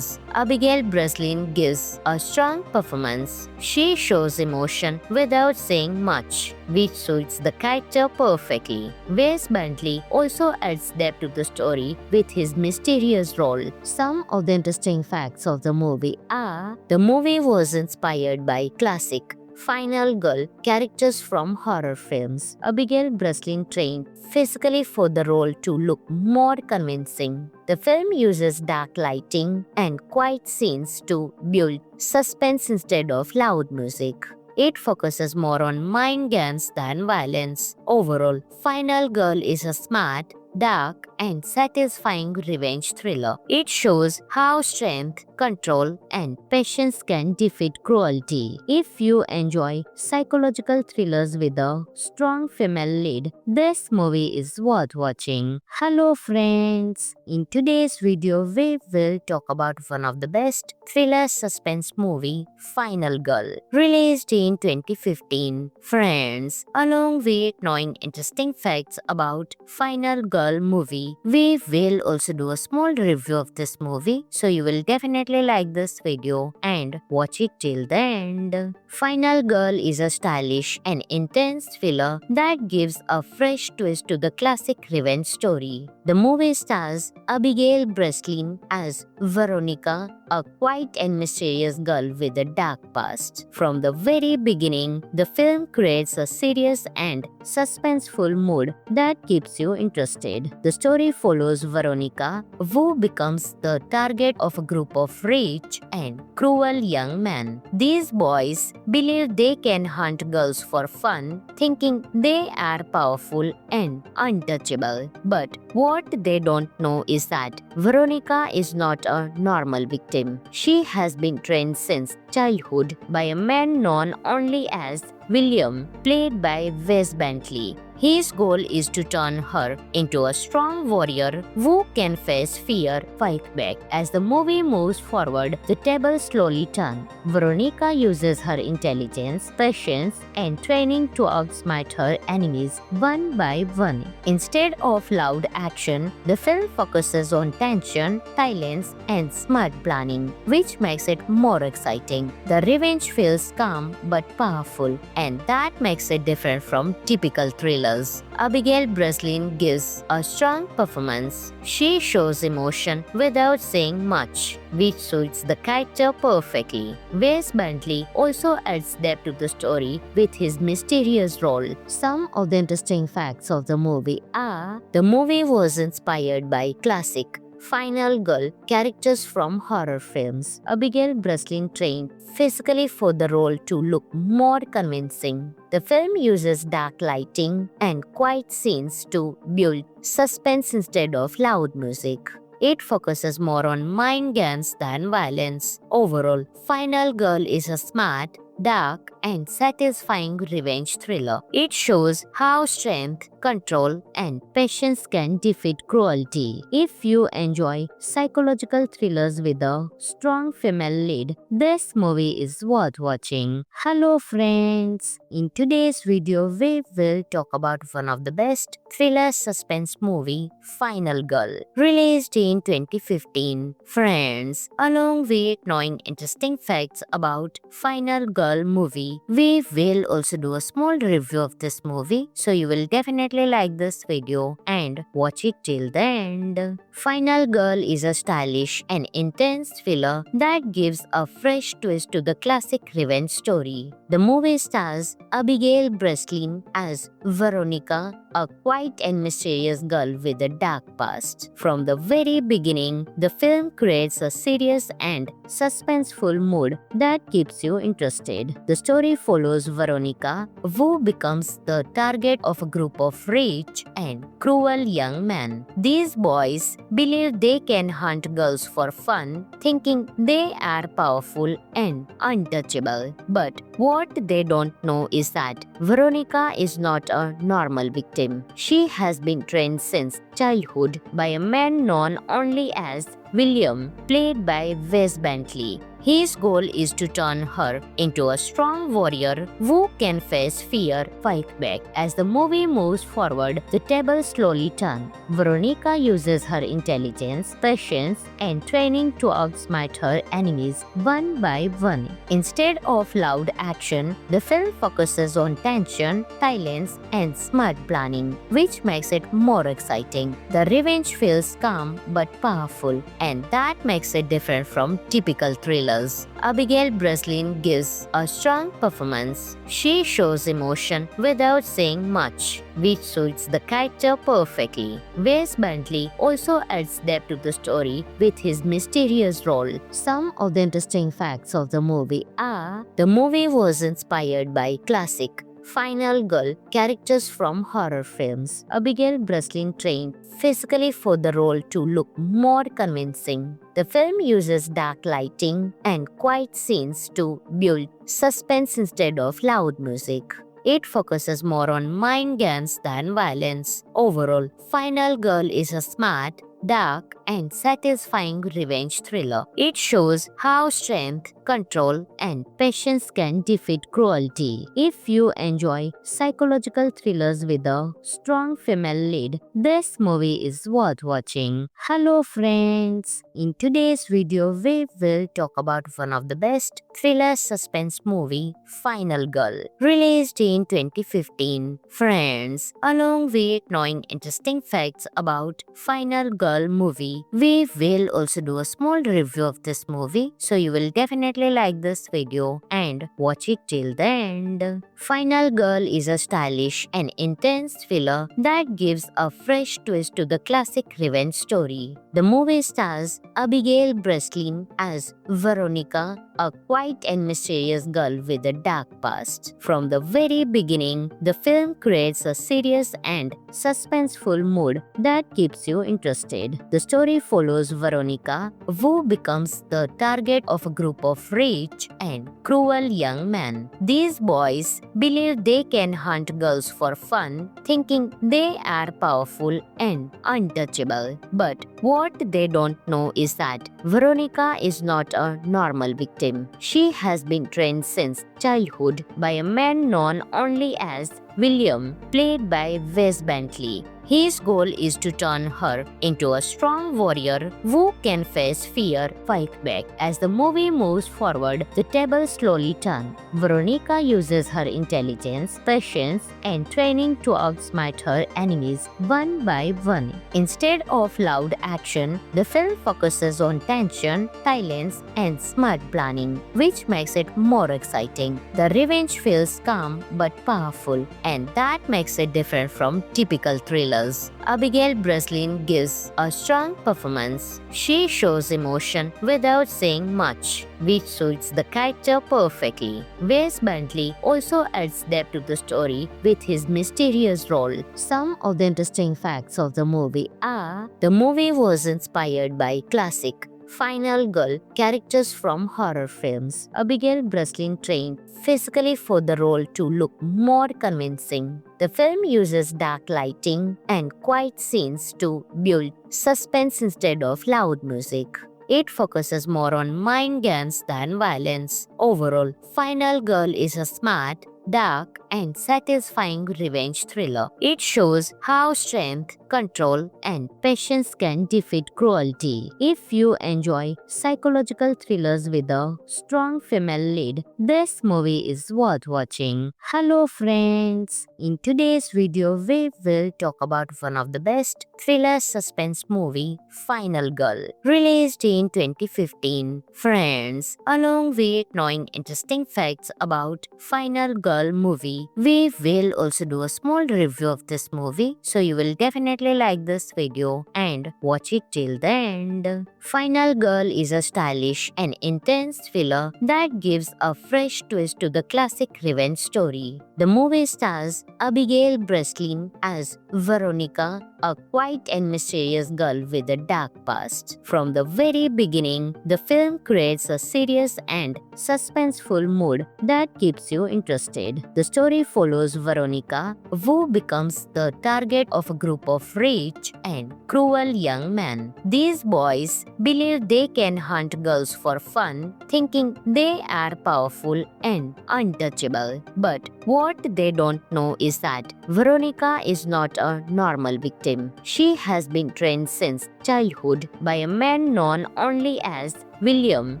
Abigail Breslin gives a strong performance. She shows emotion without saying much, which suits the character perfectly. Wes Bentley also adds depth to the story with his mysterious role. Some of the interesting facts of the movie are: the movie was inspired by classic Final Girl characters from horror films. Abigail Breslin trained physically for the role to look more convincing. The film uses dark lighting and quiet scenes to build suspense instead of loud music. It focuses more on mind games than violence. Overall, Final Girl is a smart, dark, and satisfying revenge thriller. It shows how strength, control, and patience can defeat cruelty. If you enjoy psychological thrillers with a strong female lead, this movie is worth watching. Hello friends! In today's video, we will talk about one of the best thriller suspense movie, Final Girl, released in 2015. Friends, along with knowing interesting facts about Final Girl movie, we will also do a small review of this movie, so you will definitely like this video and watch it till the end. Final Girl is a stylish and intense thriller that gives a fresh twist to the classic revenge story. The movie stars Abigail Breslin as Veronica, a quiet and mysterious girl with a dark past. From the very beginning, the film creates a serious and suspenseful mood that keeps you interested. The story follows Veronica, who becomes the target of a group of rich and cruel young men. These boys believe they can hunt girls for fun, thinking they are powerful and untouchable. But what they don't know is that Veronica is not a normal victim. She has been trained since childhood by a man known only as William, played by Wes Bentley. His goal is to turn her into a strong warrior who can face fear, fight back. As the movie moves forward, the tables slowly turn. Veronica uses her intelligence, patience, and training to outsmart her enemies one by one. Instead of loud action, the film focuses on tension, silence, and smart planning, which makes it more exciting. The revenge feels calm but powerful, and that makes it different from typical thrillers. Abigail Breslin gives a strong performance. She shows emotion without saying much, which suits the character perfectly. Wes Bentley also adds depth to the story with his mysterious role. Some of the interesting facts of the movie are: the movie was inspired by classic Final Girl characters from horror films. Abigail Breslin trained physically for the role to look more convincing. The film uses dark lighting and quiet scenes to build suspense instead of loud music. It focuses more on mind games than violence. Overall, Final Girl is a smart, dark, and satisfying revenge thriller. It shows how strength, control, and patience can defeat cruelty. If you enjoy psychological thrillers with a strong female lead, this movie is worth watching. Hello friends! In today's video, we will talk about one of the best thriller suspense movie, Final Girl, released in 2015. Friends, along with knowing interesting facts about Final Girl movie, we will also do a small review of this movie, so you will definitely like this video and watch it till the end. Final Girl is a stylish and intense thriller that gives a fresh twist to the classic revenge story. The movie stars Abigail Breslin as Veronica, a quiet and mysterious girl with a dark past. From the very beginning, the film creates a serious and suspenseful mood that keeps you interested. The story follows Veronica, who becomes the target of a group of rich and cruel young men. These boys believe they can hunt girls for fun, thinking they are powerful and untouchable. But what they don't know is that Veronica is not a normal victim. She has been trained since childhood by a man known only as William, played by Wes Bentley. His goal is to turn her into a strong warrior who can face fear, fight back. As the movie moves forward, the tables slowly turn. Veronica uses her intelligence, patience, and training to outsmart her enemies one by one. Instead of loud action, the film focuses on tension, silence, and smart planning, which makes it more exciting. The revenge feels calm but powerful, and that makes it different from typical thrillers. Abigail Breslin gives a strong performance. She shows emotion without saying much, which suits the character perfectly. Wes Bentley also adds depth to the story with his mysterious role. Some of the interesting facts of the movie are: the movie was inspired by classic Final Girl characters from horror films. Abigail Breslin trained physically for the role to look more convincing. The film uses dark lighting and quiet scenes to build suspense instead of loud music. It focuses more on mind games than violence. Overall, Final Girl is a smart, dark, and satisfying revenge thriller. It shows how strength, control, and patience can defeat cruelty. If you enjoy psychological thrillers with a strong female lead, this movie is worth watching. Hello friends! In today's video, we will talk about one of the best thriller suspense movie, Final Girl, released in 2015. Friends, along with knowing interesting facts about Final Girl movie, we will also do a small review of this movie, so you will definitely like this video and watch it till the end. Final Girl is a stylish and intense thriller that gives a fresh twist to the classic revenge story. The movie stars Abigail Breslin as Veronica, a quiet and mysterious girl with a dark past. From the very beginning, the film creates a serious and suspenseful mood that keeps you interested. The story follows Veronica, who becomes the target of a group of rich and cruel young men. These boys believe they can hunt girls for fun, thinking they are powerful and untouchable. But what they don't know is that Veronica is not a normal victim. She has been trained since childhood by a man known only as William, played by Wes Bentley. His goal is to turn her into a strong warrior who can face fear, fight back. As the movie moves forward, the tables slowly turn. Veronica uses her intelligence, patience, and training to outsmart her enemies one by one. Instead of loud action, the film focuses on tension, silence, and smart planning, which makes it more exciting. The revenge feels calm but powerful, and that makes it different from typical thrillers. Abigail Breslin gives a strong performance. She shows emotion without saying much, which suits the character perfectly. Wes Bentley also adds depth to the story with his mysterious role. Some of the interesting facts of the movie are: the movie was inspired by classic Final Girl characters from horror films. Abigail Breslin trained physically for the role to look more convincing. The film uses dark lighting and quiet scenes to build suspense instead of loud music. It focuses more on mind games than violence. Overall, Final Girl is a smart, dark, and satisfying revenge thriller. It shows how strength, control, and patience can defeat cruelty. If you enjoy psychological thrillers with a strong female lead, this movie is worth watching. Hello friends! In today's video, we will talk about one of the best thriller suspense movie, Final Girl, released in 2015. Friends, along with knowing interesting facts about Final Girl movie, we will also do a small review of this movie, so you will definitely like this video and watch it till the end. Final Girl is a stylish and intense thriller that gives a fresh twist to the classic revenge story. The movie stars Abigail Breslin as Veronica, a quiet and mysterious girl with a dark past. From the very beginning, the film creates a serious and suspenseful mood that keeps you interested. The story follows Veronica, who becomes the target of a group of rich and cruel young men. These boys believe they can hunt girls for fun, thinking they are powerful and untouchable. But what they don't know is that Veronica is not a normal victim. She has been trained since childhood by a man known only as William,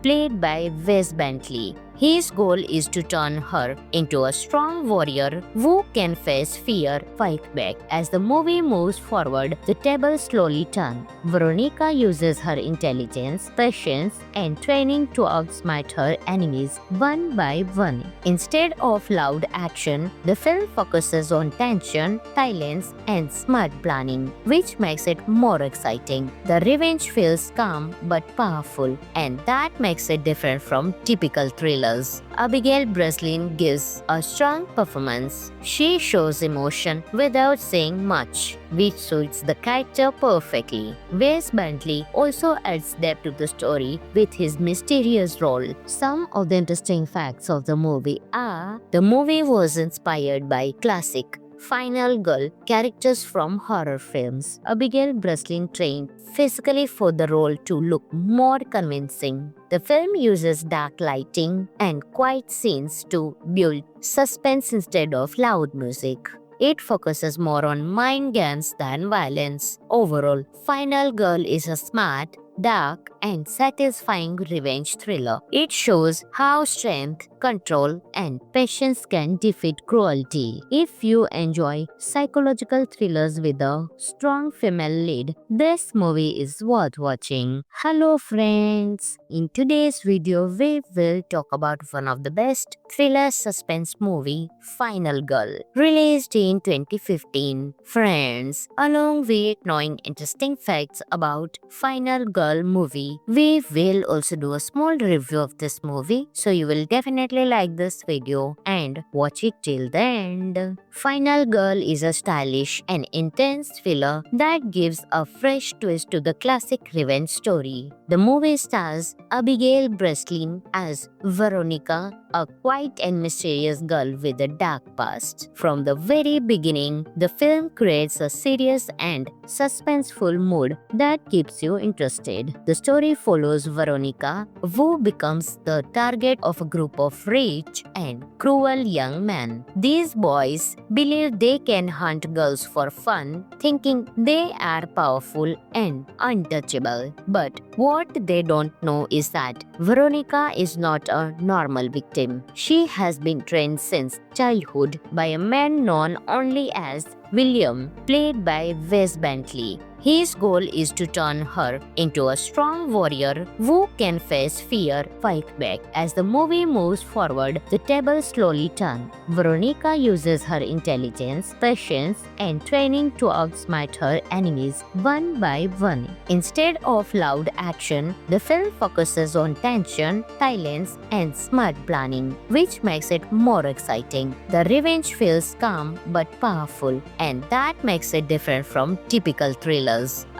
played by Wes Bentley. His goal is to turn her into a strong warrior who can face fear, fight back. As the movie moves forward, the tables slowly turn. Veronica uses her intelligence, patience, and training to outsmart her enemies one by one. Instead of loud action, the film focuses on tension, silence, and smart planning, which makes it more exciting. The revenge feels calm but powerful, and that makes it different from typical thrillers. Abigail Breslin gives a strong performance. She shows emotion without saying much, which suits the character perfectly. Wes Bentley also adds depth to the story with his mysterious role. Some of the interesting facts of the movie are: the movie was inspired by classic Final Girl characters from horror films. Abigail Breslin trained physically for the role to look more convincing. The film uses dark lighting and quiet scenes to build suspense instead of loud music. It focuses more on mind games than violence. Overall, Final Girl is a smart, dark, and satisfying revenge thriller. It shows how strength, control, and patience can defeat cruelty. If you enjoy psychological thrillers with a strong female lead, this movie is worth watching. Hello friends! In today's video, we will talk about one of the best thriller suspense movie, Final Girl, released in 2015. Friends, along with knowing interesting facts about Final Girl movie, we will also do a small review of this movie, so you will definitely like this video and watch it till the end. Final Girl is a stylish and intense thriller that gives a fresh twist to the classic revenge story. The movie stars Abigail Breslin as Veronica, a quiet and mysterious girl with a dark past. From the very beginning, the film creates a serious and suspenseful mood that keeps you interested. The story follows Veronica, who becomes the target of a group of rich and cruel young men. These boys believe they can hunt girls for fun, thinking they are powerful and untouchable. But what they don't know is that Veronica is not a normal victim. She has been trained since childhood by a man known only as William, played by Wes Bentley. His goal is to turn her into a strong warrior who can face fear, fight back. As the movie moves forward, the tables slowly turn. Veronica uses her intelligence, patience, and training to outsmart her enemies one by one. Instead of loud action, the film focuses on tension, silence, and smart planning, which makes it more exciting. The revenge feels calm but powerful, and that makes it different from typical thrillers.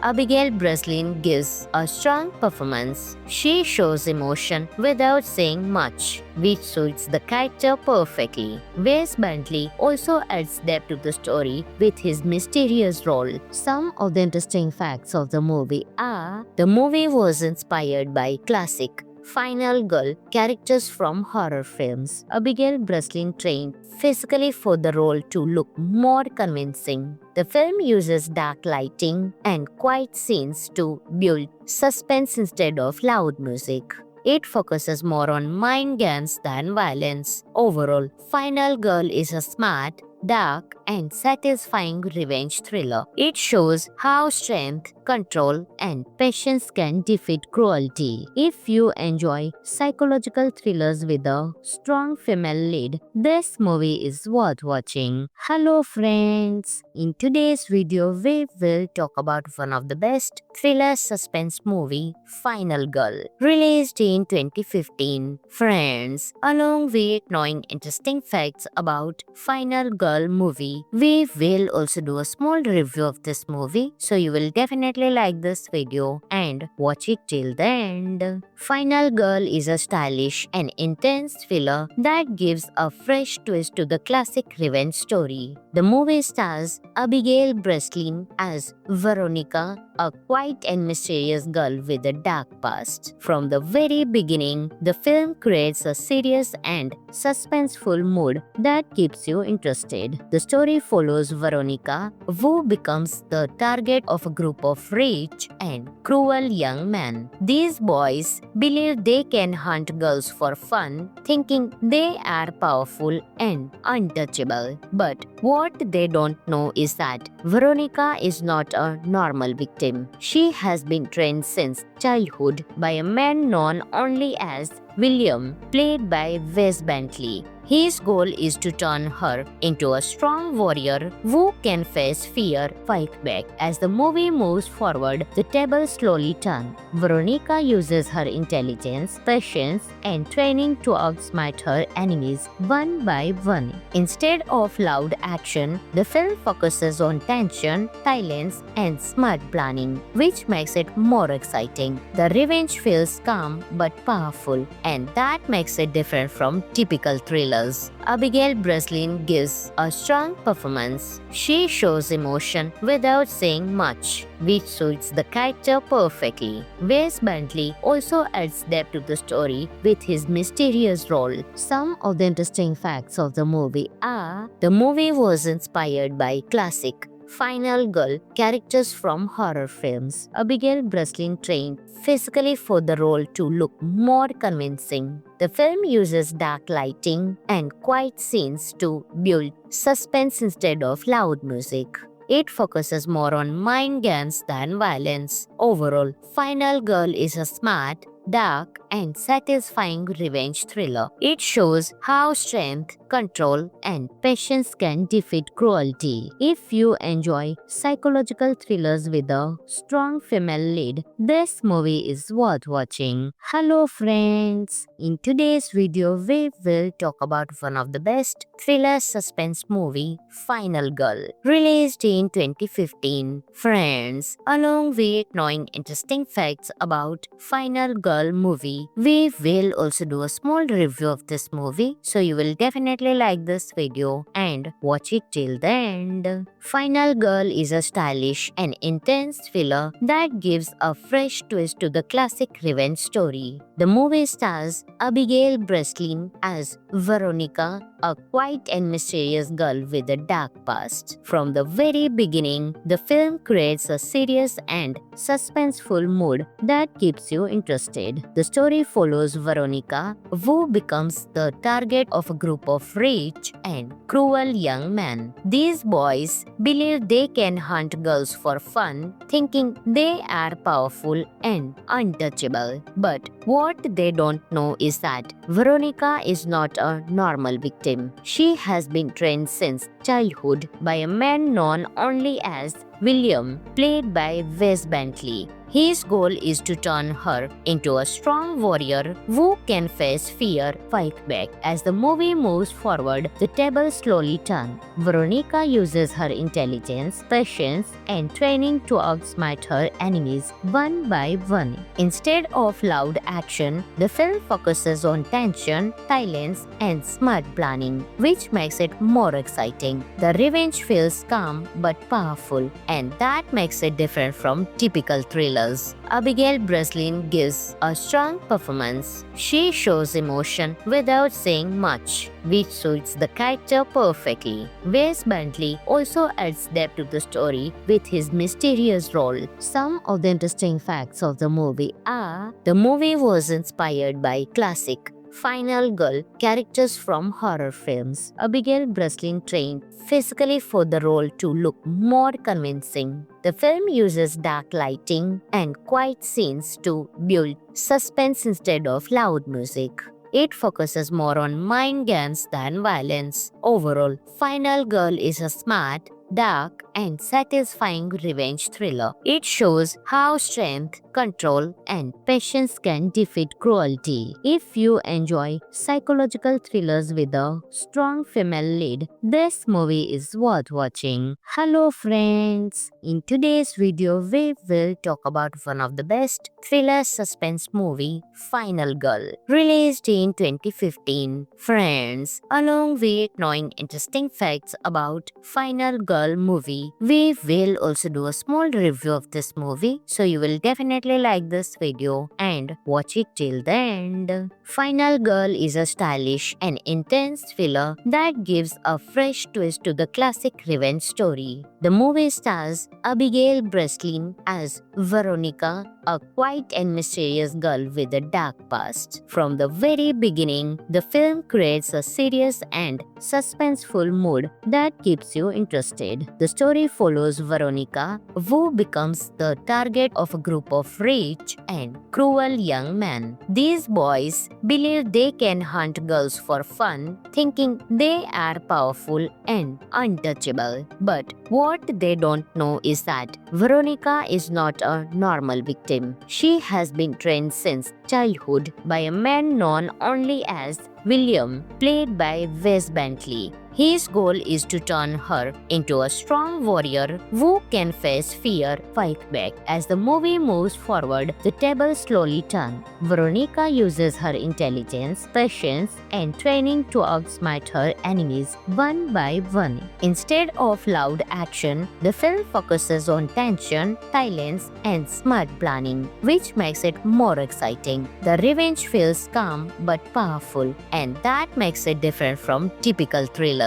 Abigail Breslin gives a strong performance. She shows emotion without saying much, which suits the character perfectly. Wes Bentley also adds depth to the story with his mysterious role. Some of the interesting facts of the movie are: the movie was inspired by classic Final Girl characters from horror films. Abigail Breslin trained physically for the role to look more convincing. The film uses dark lighting and quiet scenes to build suspense instead of loud music. It focuses more on mind games than violence. Overall, Final Girl is a smart, dark, and satisfying revenge thriller. It shows how strength, control, and patience can defeat cruelty. If you enjoy psychological thrillers with a strong female lead, this movie is worth watching. Hello friends! In today's video, we will talk about one of the best thriller suspense movie, Final Girl, released in 2015. Friends, along with knowing interesting facts about Final Girl movie, we will also do a small review of this movie, so you will definitely like this video and watch it till the end. Final Girl is a stylish and intense thriller that gives a fresh twist to the classic revenge story. The movie stars Abigail Breslin as Veronica, a quiet and mysterious girl with a dark past. From the very beginning, the film creates a serious and suspenseful mood that keeps you interested. The story follows Veronica, who becomes the target of a group of rich and cruel young men. These boys believe they can hunt girls for fun, thinking they are powerful and untouchable. But what they don't know is that Veronica is not a normal victim. She has been trained since childhood by a man known only as William, played by Wes Bentley. His goal is to turn her into a strong warrior who can face fear, fight back. As the movie moves forward, the tables slowly turn. Veronica uses her intelligence, patience, and training to outsmart her enemies one by one. Instead of loud action, the film focuses on tension, silence, and smart planning, which makes it more exciting. The revenge feels calm but powerful, and that makes it different from typical thrillers. Abigail Breslin gives a strong performance. She shows emotion without saying much, which suits the character perfectly. Wes Bentley also adds depth to the story with his mysterious role. Some of the interesting facts of the movie are: the movie was inspired by classic Final Girl characters from horror films. Abigail Breslin trained physically for the role to look more convincing. The film uses dark lighting and quiet scenes to build suspense instead of loud music. It focuses more on mind games than violence. Overall, Final Girl is a smart, dark, and satisfying revenge thriller. It shows how strength, control, and patience can defeat cruelty. If you enjoy psychological thrillers with a strong female lead, this movie is worth watching. Hello friends! In today's video, we will talk about one of the best thriller suspense movie, Final Girl, released in 2015. Friends, along with knowing interesting facts about Final Girl Girl movie. We will also do a small review of this movie, so you will definitely like this video and watch it till the end. Final Girl is a stylish and intense thriller that gives a fresh twist to the classic revenge story. The movie stars Abigail Breslin as Veronica, a quiet and mysterious girl with a dark past. From the very beginning, the film creates a serious and suspenseful mood that keeps you interested. The story follows Veronica, who becomes the target of a group of rich and cruel young men. These boys believe they can hunt girls for fun, thinking they are powerful and untouchable. But what they don't know is that Veronica is not a normal victim. She has been trained since childhood by a man known only as William, played by Wes Bentley. His goal is to turn her into a strong warrior who can face fear, fight back. As the movie moves forward, the tables slowly turn. Veronica uses her intelligence, patience, and training to outsmart her enemies one by one. Instead of loud action, the film focuses on tension, silence, and smart planning, which makes it more exciting. The revenge feels calm but powerful, and that makes it different from typical thrillers. Abigail Breslin gives a strong performance. She shows emotion without saying much, which suits the character perfectly. Wes Bentley also adds depth to the story with his mysterious role. Some of the interesting facts of the movie are: the movie was inspired by classic Final Girl characters from horror films. Abigail Breslin trained physically for the role to look more convincing. The film uses dark lighting and quiet scenes to build suspense instead of loud music. It focuses more on mind games than violence. Overall, Final Girl is a smart, dark, and satisfying revenge thriller. It shows how strength, control, and patience can defeat cruelty. If you enjoy psychological thrillers with a strong female lead, this movie is worth watching. Hello friends! In today's video, we will talk about one of the best thriller suspense movie, Final Girl, released in 2015. Friends, along with knowing interesting facts about Final Girl movie, we will also do a small review of this movie, so you will definitely like this video and watch it till the end. Final Girl is a stylish and intense thriller that gives a fresh twist to the classic revenge story. The movie stars Abigail Breslin as Veronica, a quiet and mysterious girl with a dark past. From the very beginning, the film creates a serious and suspenseful mood that keeps you interested. The story follows Veronica, who becomes the target of a group of rich and cruel young men. These boys believe they can hunt girls for fun, thinking they are powerful and untouchable. But what they don't know is that Veronica is not a normal victim. She has been trained since childhood by a man known only as William, played by Wes Bentley. His goal is to turn her into a strong warrior who can face fear, fight back. As the movie moves forward, the tables slowly turn. Veronica uses her intelligence, patience, and training to outsmart her enemies one by one. Instead of loud action, the film focuses on tension, silence, and smart planning, which makes it more exciting. The revenge feels calm but powerful, and that makes it different from typical thrillers.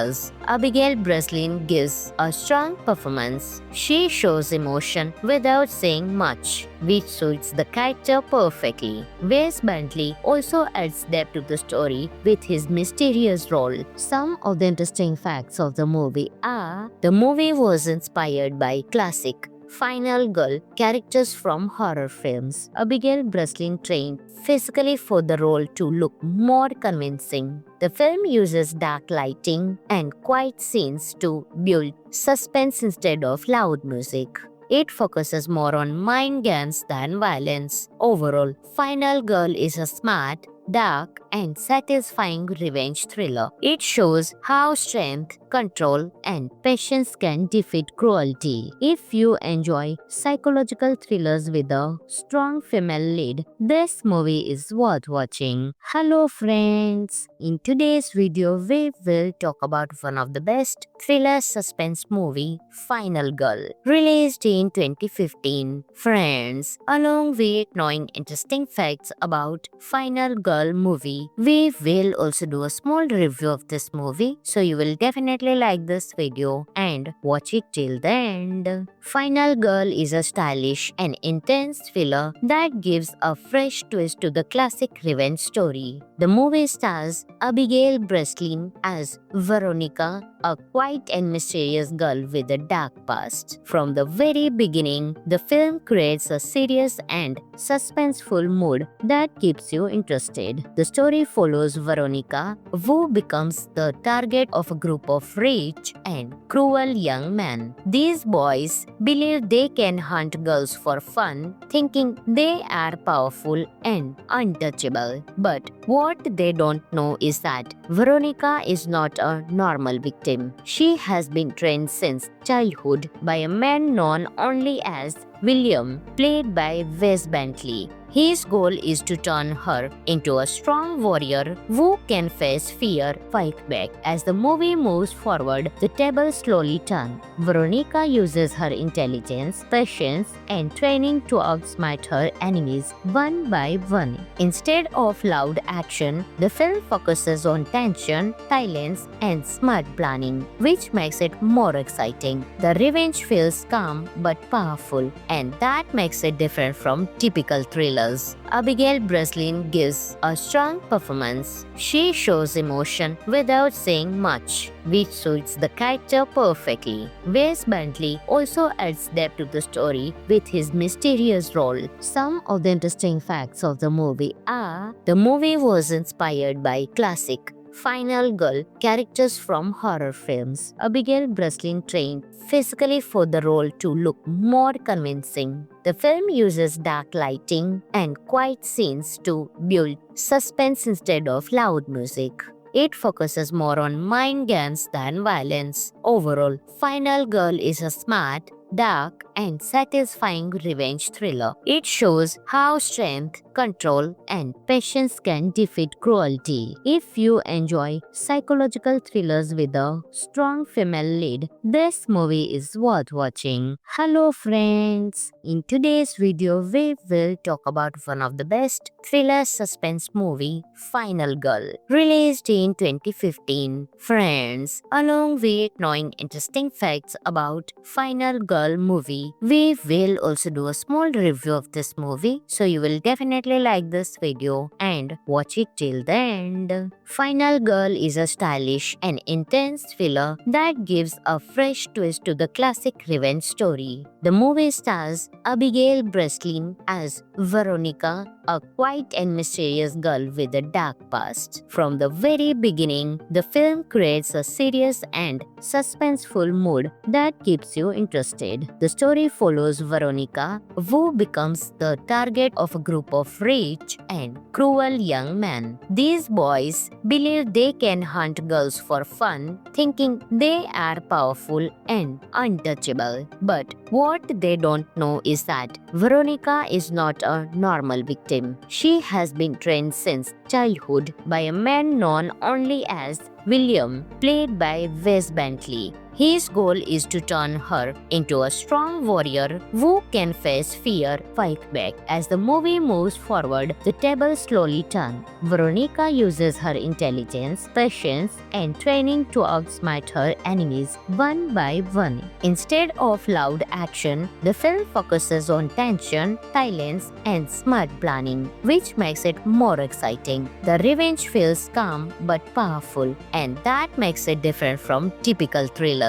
Abigail Breslin gives a strong performance. She shows emotion without saying much, which suits the character perfectly. Wes Bentley also adds depth to the story with his mysterious role. Some of the interesting facts of the movie are: the movie was inspired by classic Final Girl characters from horror films. Abigail Breslin trained physically for the role to look more convincing. The film uses dark lighting and quiet scenes to build suspense instead of loud music. It focuses more on mind games than violence. Overall, Final Girl is a smart, dark, and satisfying revenge thriller. It shows how strength, control, and patience can defeat cruelty. If you enjoy psychological thrillers with a strong female lead, this movie is worth watching. Hello friends! In today's video, we will talk about one of the best thriller suspense movie, Final Girl, released in 2015. Friends, along with knowing interesting facts about Final Girl movie, we will also do a small review of this movie, so you will definitely like this video and watch it till the end. Final Girl is a stylish and intense thriller that gives a fresh twist to the classic revenge story. The movie stars Abigail Breslin as Veronica, a quiet and mysterious girl with a dark past. From the very beginning, the film creates a serious and suspenseful mood that keeps you interested. The story follows Veronica, who becomes the target of a group of rich and cruel young men. These boys believe they can hunt girls for fun, thinking they are powerful and untouchable. But what they don't know is that Veronica is not a normal victim. She has been trained since childhood by a man known only as William, played by Wes Bentley. His goal is to turn her into a strong warrior who can face fear, fight back. As the movie moves forward, the tables slowly turn. Veronica uses her intelligence, patience, and training to outsmart her enemies one by one. Instead of loud action, the film focuses on tension, silence, and smart planning, which makes it more exciting. The revenge feels calm but powerful, and that makes it different from typical thrillers. Abigail Breslin gives a strong performance. She shows emotion without saying much, which suits the character perfectly. Wes Bentley also adds depth to the story with his mysterious role. Some of the interesting facts of the movie are: the movie was inspired by classic Final Girl characters from horror films. Abigail Breslin trained physically for the role to look more convincing. The film uses dark lighting and quiet scenes to build suspense instead of loud music. It focuses more on mind games than violence. Overall, Final Girl is a smart, dark, and satisfying revenge thriller. It shows how strength, control, and patience can defeat cruelty. If you enjoy psychological thrillers with a strong female lead, this movie is worth watching. Hello friends! In today's video, we will talk about one of the best thriller suspense movie, Final Girl, released in 2015. Friends, along with knowing interesting facts about Final Girl movie, we will also do a small review of this movie, so you will definitely like this video and watch it till the end. Final Girl is a stylish and intense thriller that gives a fresh twist to the classic revenge story. The movie stars Abigail Breslin as Veronica, a quiet and mysterious girl with a dark past. From the very beginning, the film creates a serious and suspenseful mood that keeps you interested. The story follows Veronica, who becomes the target of a group of rich and cruel young men. These boys believe they can hunt girls for fun, thinking they are powerful and untouchable. But what they don't know is that Veronica is not a normal victim. She has been trained since childhood by a man known only as William, played by Wes Bentley. His goal is to turn her into a strong warrior who can face fear, fight back. As the movie moves forward, the tables slowly turn. Veronica uses her intelligence, patience, and training to outsmart her enemies one by one. Instead of loud action, the film focuses on tension, silence, and smart planning, which makes it more exciting. The revenge feels calm but powerful, and that makes it different from typical thrillers.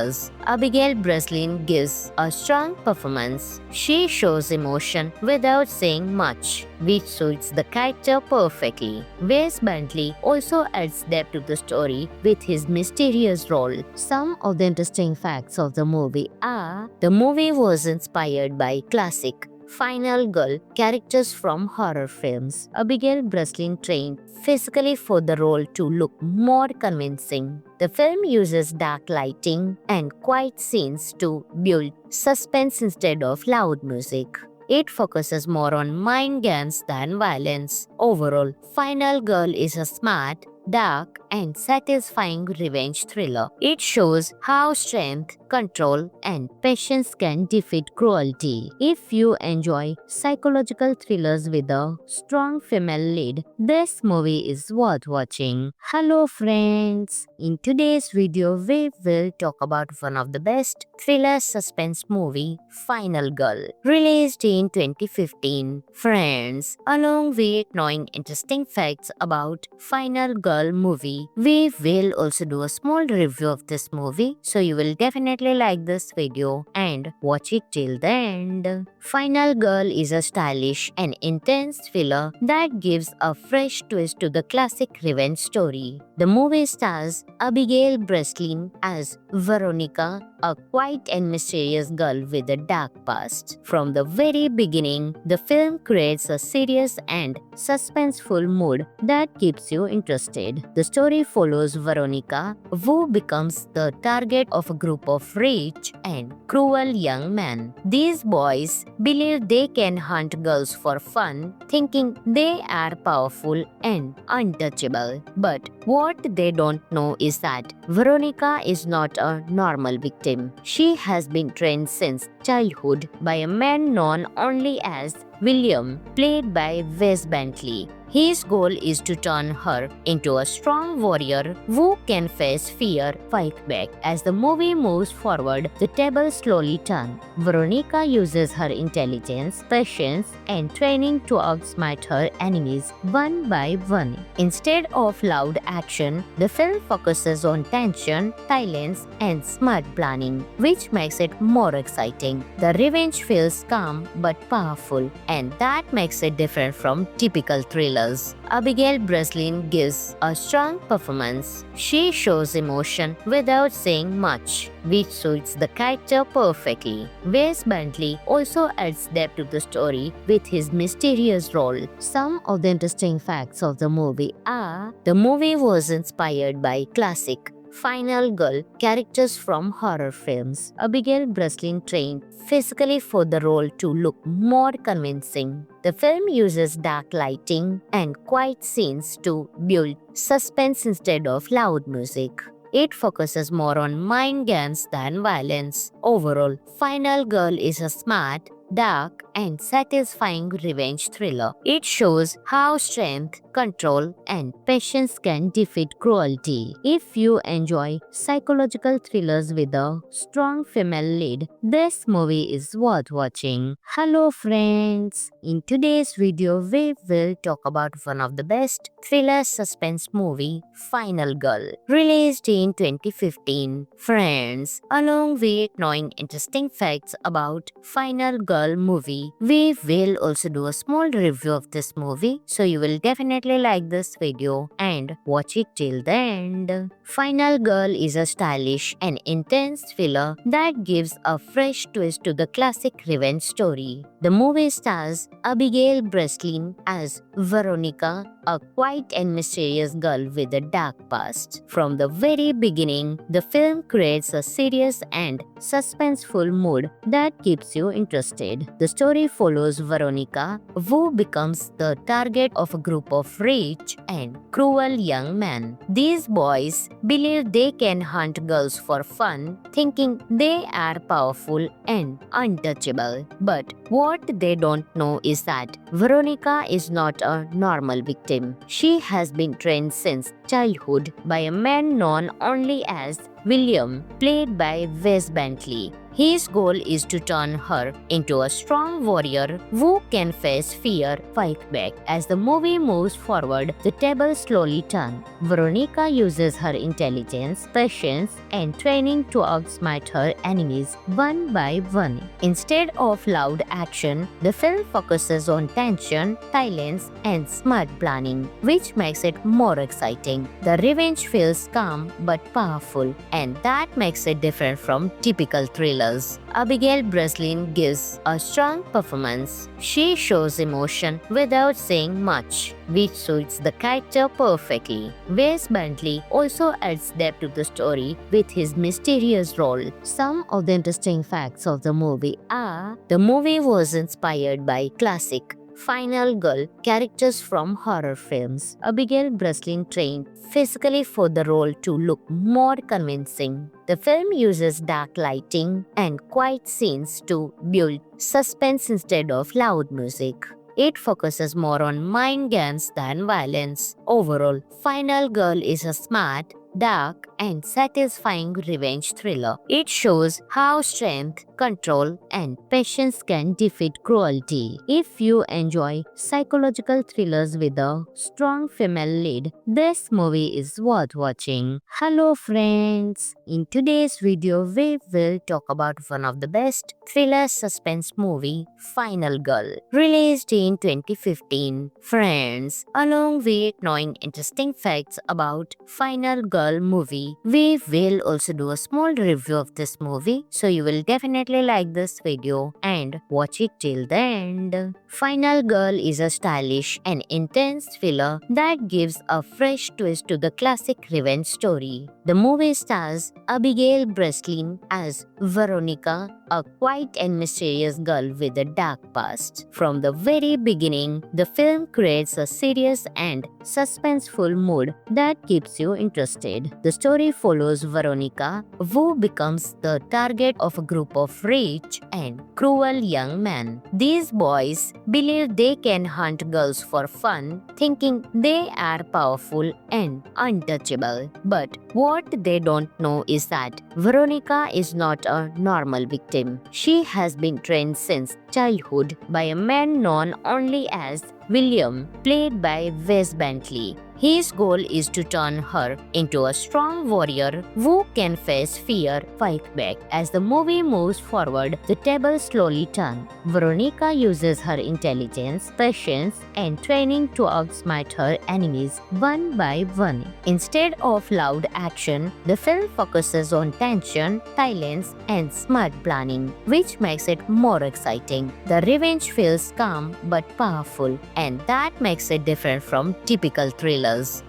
Abigail Breslin gives a strong performance. She shows emotion without saying much, which suits the character perfectly. Wes Bentley also adds depth to the story with his mysterious role. Some of the interesting facts of the movie are: the movie was inspired by classic Final Girl characters from horror films. Abigail Breslin trained physically for the role to look more convincing. The film uses dark lighting and quiet scenes to build suspense instead of loud music. It focuses more on mind games than violence. Overall, Final Girl is a smart, dark, and satisfying revenge thriller. It shows how strength, control, and patience can defeat cruelty. If you enjoy psychological thrillers with a strong female lead, this movie is worth watching. Hello friends! In today's video, we will talk about one of the best thriller suspense movie, Final Girl, released in 2015. Friends, along with knowing interesting facts about Final Girl movie, we will also do a small review of this movie, so you will definitely like this video and watch it till the end. Final Girl is a stylish and intense thriller that gives a fresh twist to the classic revenge story. The movie stars Abigail Breslin as Veronica, a quiet and mysterious girl with a dark past. From the very beginning, the film creates a serious and suspenseful mood that keeps you interested. The story follows Veronica, who becomes the target of a group of rich and cruel young men. These boys believe they can hunt girls for fun, thinking they are powerful and untouchable. But what they don't know is that Veronica is not a normal victim. She has been trained since childhood by a man known only as William, played by Wes Bentley. His goal is to turn her into a strong warrior who can face fear, fight back. As the movie moves forward, the tables slowly turn. Veronica uses her intelligence, patience, and training to outsmart her enemies one by one. Instead of loud action, the film focuses on tension, silence, and smart planning, which makes it more exciting. The revenge feels calm but powerful, and that makes it different from typical thrillers. Abigail Breslin gives a strong performance. She shows emotion without saying much, which suits the character perfectly. Wes Bentley also adds depth to the story with his mysterious role. Some of the interesting facts of the movie are: the movie was inspired by classic Final Girl characters from horror films. Abigail Breslin trained physically for the role to look more convincing. The film uses dark lighting and quiet scenes to build suspense instead of loud music. It focuses more on mind games than violence. Overall, Final Girl is a smart, dark, and satisfying revenge thriller. It shows how strength, control, and patience can defeat cruelty. If you enjoy psychological thrillers with a strong female lead, this movie is worth watching. Hello friends! In today's video, we will talk about one of the best thriller suspense movie, Final Girl, released in 2015. Friends, along with knowing interesting facts about Final Girl movie, we will also do a small review of this movie, so you will definitely like this video and watch it till the end. Final Girl is a stylish and intense thriller that gives a fresh twist to the classic revenge story. The movie stars Abigail Breslin as Veronica, a quiet and mysterious girl with a dark past. From the very beginning, the film creates a serious and suspenseful mood that keeps you interested. The story follows Veronica, who becomes the target of a group of rich and cruel young men. These boys believe they can hunt girls for fun, thinking they are powerful and untouchable. But what they don't know is that Veronica is not a normal victim. She has been trained since childhood by a man known only as William, played by Wes Bentley. His goal is to turn her into a strong warrior who can face fear, fight back. As the movie moves forward, the tables slowly turn. Veronica uses her intelligence, patience, and training to outsmart her enemies one by one. Instead of loud action, the film focuses on tension, silence, and smart planning, which makes it more exciting. The revenge feels calm but powerful, and that makes it different from typical thrillers. thrillers, Abigail Breslin gives a strong performance. She shows emotion without saying much, which suits the character perfectly. Wes Bentley also adds depth to the story with his mysterious role. Some of the interesting facts of the movie are: the movie was inspired by classic Final Girl characters from horror films. Abigail Breslin trained physically for the role to look more convincing. The film uses dark lighting and quiet scenes to build suspense instead of loud music. It focuses more on mind games than violence. Overall, Final Girl is a smart, dark, and satisfying revenge thriller. It shows how strength, control, and patience can defeat cruelty. If you enjoy psychological thrillers with a strong female lead, this movie is worth watching. Hello friends! In today's video, we will talk about one of the best thriller suspense movie, Final Girl, released in 2015. Friends, along with knowing interesting facts about Final Girl movie, we will also do a small review of this movie, so you will definitely like this video and watch it till the end. Final Girl is a stylish and intense thriller that gives a fresh twist to the classic revenge story. The movie stars Abigail Breslin as Veronica, a quiet and mysterious girl with a dark past. From the very beginning, the film creates a serious and suspenseful mood that keeps you interested. The story follows Veronica, who becomes the target of a group of rich and cruel young men. These boys believe they can hunt girls for fun, thinking they are powerful and untouchable. But what they don't know is that Veronica is not a normal victim. She has been trained since childhood by a man known only as William, played by Wes Bentley. His goal is to turn her into a strong warrior who can face fear, fight back. As the movie moves forward, the tables slowly turn. Veronica uses her intelligence, patience, and training to outsmart her enemies one by one. Instead of loud action, the film focuses on tension, silence, and smart planning, which makes it more exciting. The revenge feels calm but powerful, and that makes it different from typical thrillers.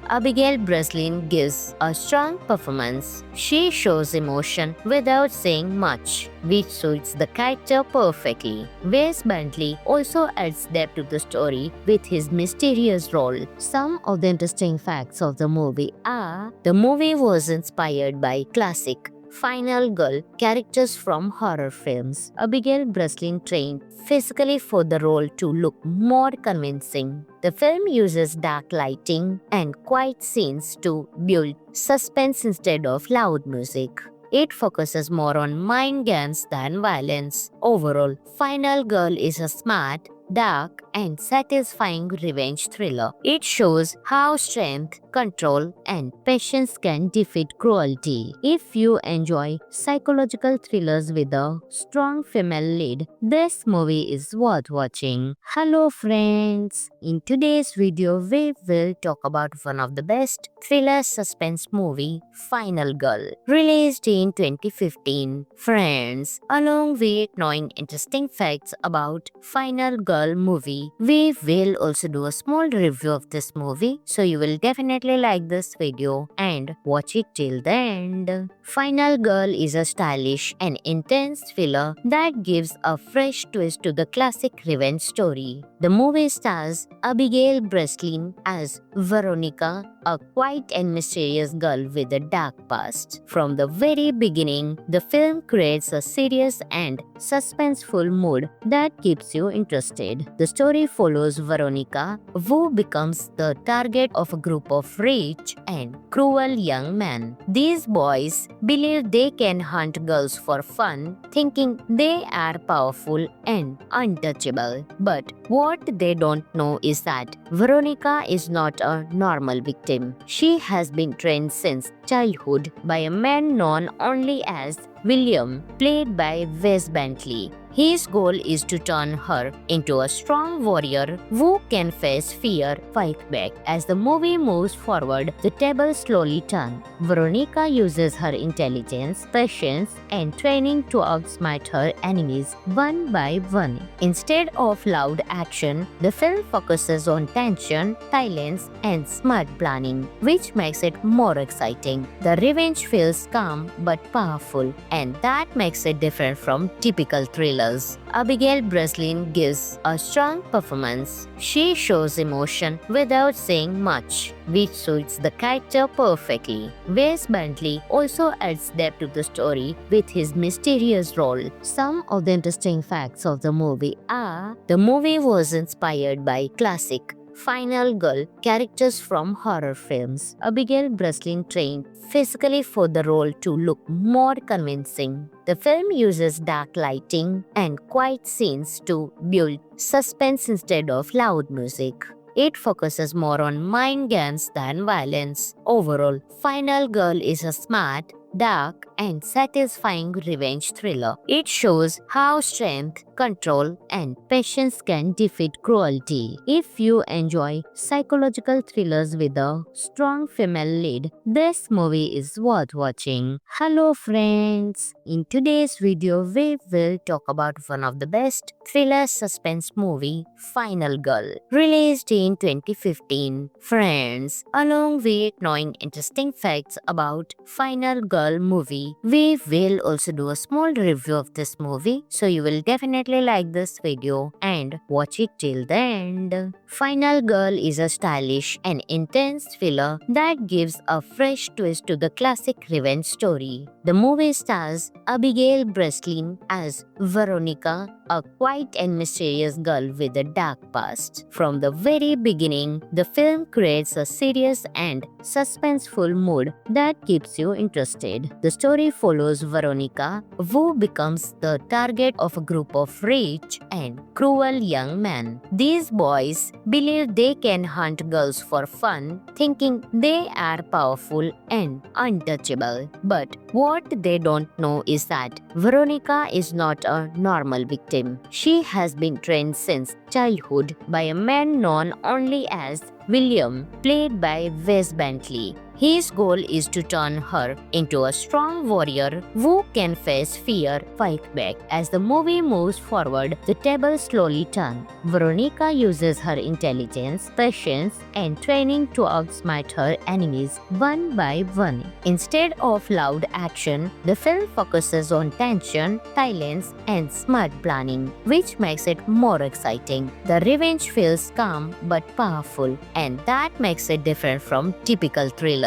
Abigail Breslin gives a strong performance. She shows emotion without saying much, which suits the character perfectly. Wes Bentley also adds depth to the story with his mysterious role. Some of the interesting facts of the movie are: the movie was inspired by classic Final Girl characters from horror films. Abigail Breslin trained physically for the role to look more convincing. The film uses dark lighting and quiet scenes to build suspense instead of loud music. It focuses more on mind games than violence. Overall, Final Girl is a smart, dark, and satisfying revenge thriller. It shows how strength, control, and patience can defeat cruelty. If you enjoy psychological thrillers with a strong female lead, this movie is worth watching. Hello friends! In today's video, we will talk about one of the best thriller suspense movie, Final Girl, released in 2015. Friends, along with knowing interesting facts about Final Girl movie, we will also do a small review of this movie, so you will definitely like this video and watch it till the end. Final Girl is a stylish and intense thriller that gives a fresh twist to the classic revenge story. The movie stars Abigail Breslin as Veronica, a quiet and mysterious girl with a dark past. From the very beginning, the film creates a serious and suspenseful mood that keeps you interested. The story follows Veronica, who becomes the target of a group of rich and cruel young men. These boys believe they can hunt girls for fun, thinking they are powerful and untouchable. But what they don't know is that Veronica is not a normal victim. She has been trained since childhood by a man known only as William, played by Wes Bentley. His goal is to turn her into a strong warrior who can face fear, fight back. As the movie moves forward, the tables slowly turn. Veronica uses her intelligence, patience, and training to outsmart her enemies one by one. Instead of loud action, the film focuses on tension, silence, and smart planning, which makes it more exciting. The revenge feels calm but powerful, and that makes it different from typical thrillers. Abigail Breslin gives a strong performance. She shows emotion without saying much, which suits the character perfectly. Wes Bentley also adds depth to the story with his mysterious role. Some of the interesting facts of the movie are: the movie was inspired by classic Final Girl characters from horror films. Abigail Breslin trained physically for the role to look more convincing. The film uses dark lighting and quiet scenes to build suspense instead of loud music. It focuses more on mind games than violence. Overall, Final Girl is a smart, dark, and satisfying revenge thriller. It shows how strength, control, and patience can defeat cruelty. If you enjoy psychological thrillers with a strong female lead, this movie is worth watching. Hello friends! In today's video, we will talk about one of the best thriller suspense movie, Final Girl, released in 2015. Friends, along with knowing interesting facts about Final Girl movie, we will also do a small review of this movie, so you will definitely like this video and watch it till the end. Final Girl is a stylish and intense thriller that gives a fresh twist to the classic revenge story. The movie stars Abigail Breslin as Veronica, a quiet and mysterious girl with a dark past. From the very beginning, the film creates a serious and suspenseful mood that keeps you interested. The story follows Veronica, who becomes the target of a group of rich and cruel young men. These boys believe they can hunt girls for fun, thinking they are powerful and untouchable. But what they don't know is that Veronica is not a normal victim. She has been trained since childhood by a man known only as William, played by Wes Bentley. His goal is to turn her into a strong warrior who can face fear, fight back. As the movie moves forward, the tables slowly turn. Veronica uses her intelligence, patience, and training to outsmart her enemies one by one. Instead of loud action, the film focuses on tension, silence, and smart planning, which makes it more exciting. The revenge feels calm but powerful, and that makes it different from typical thrillers.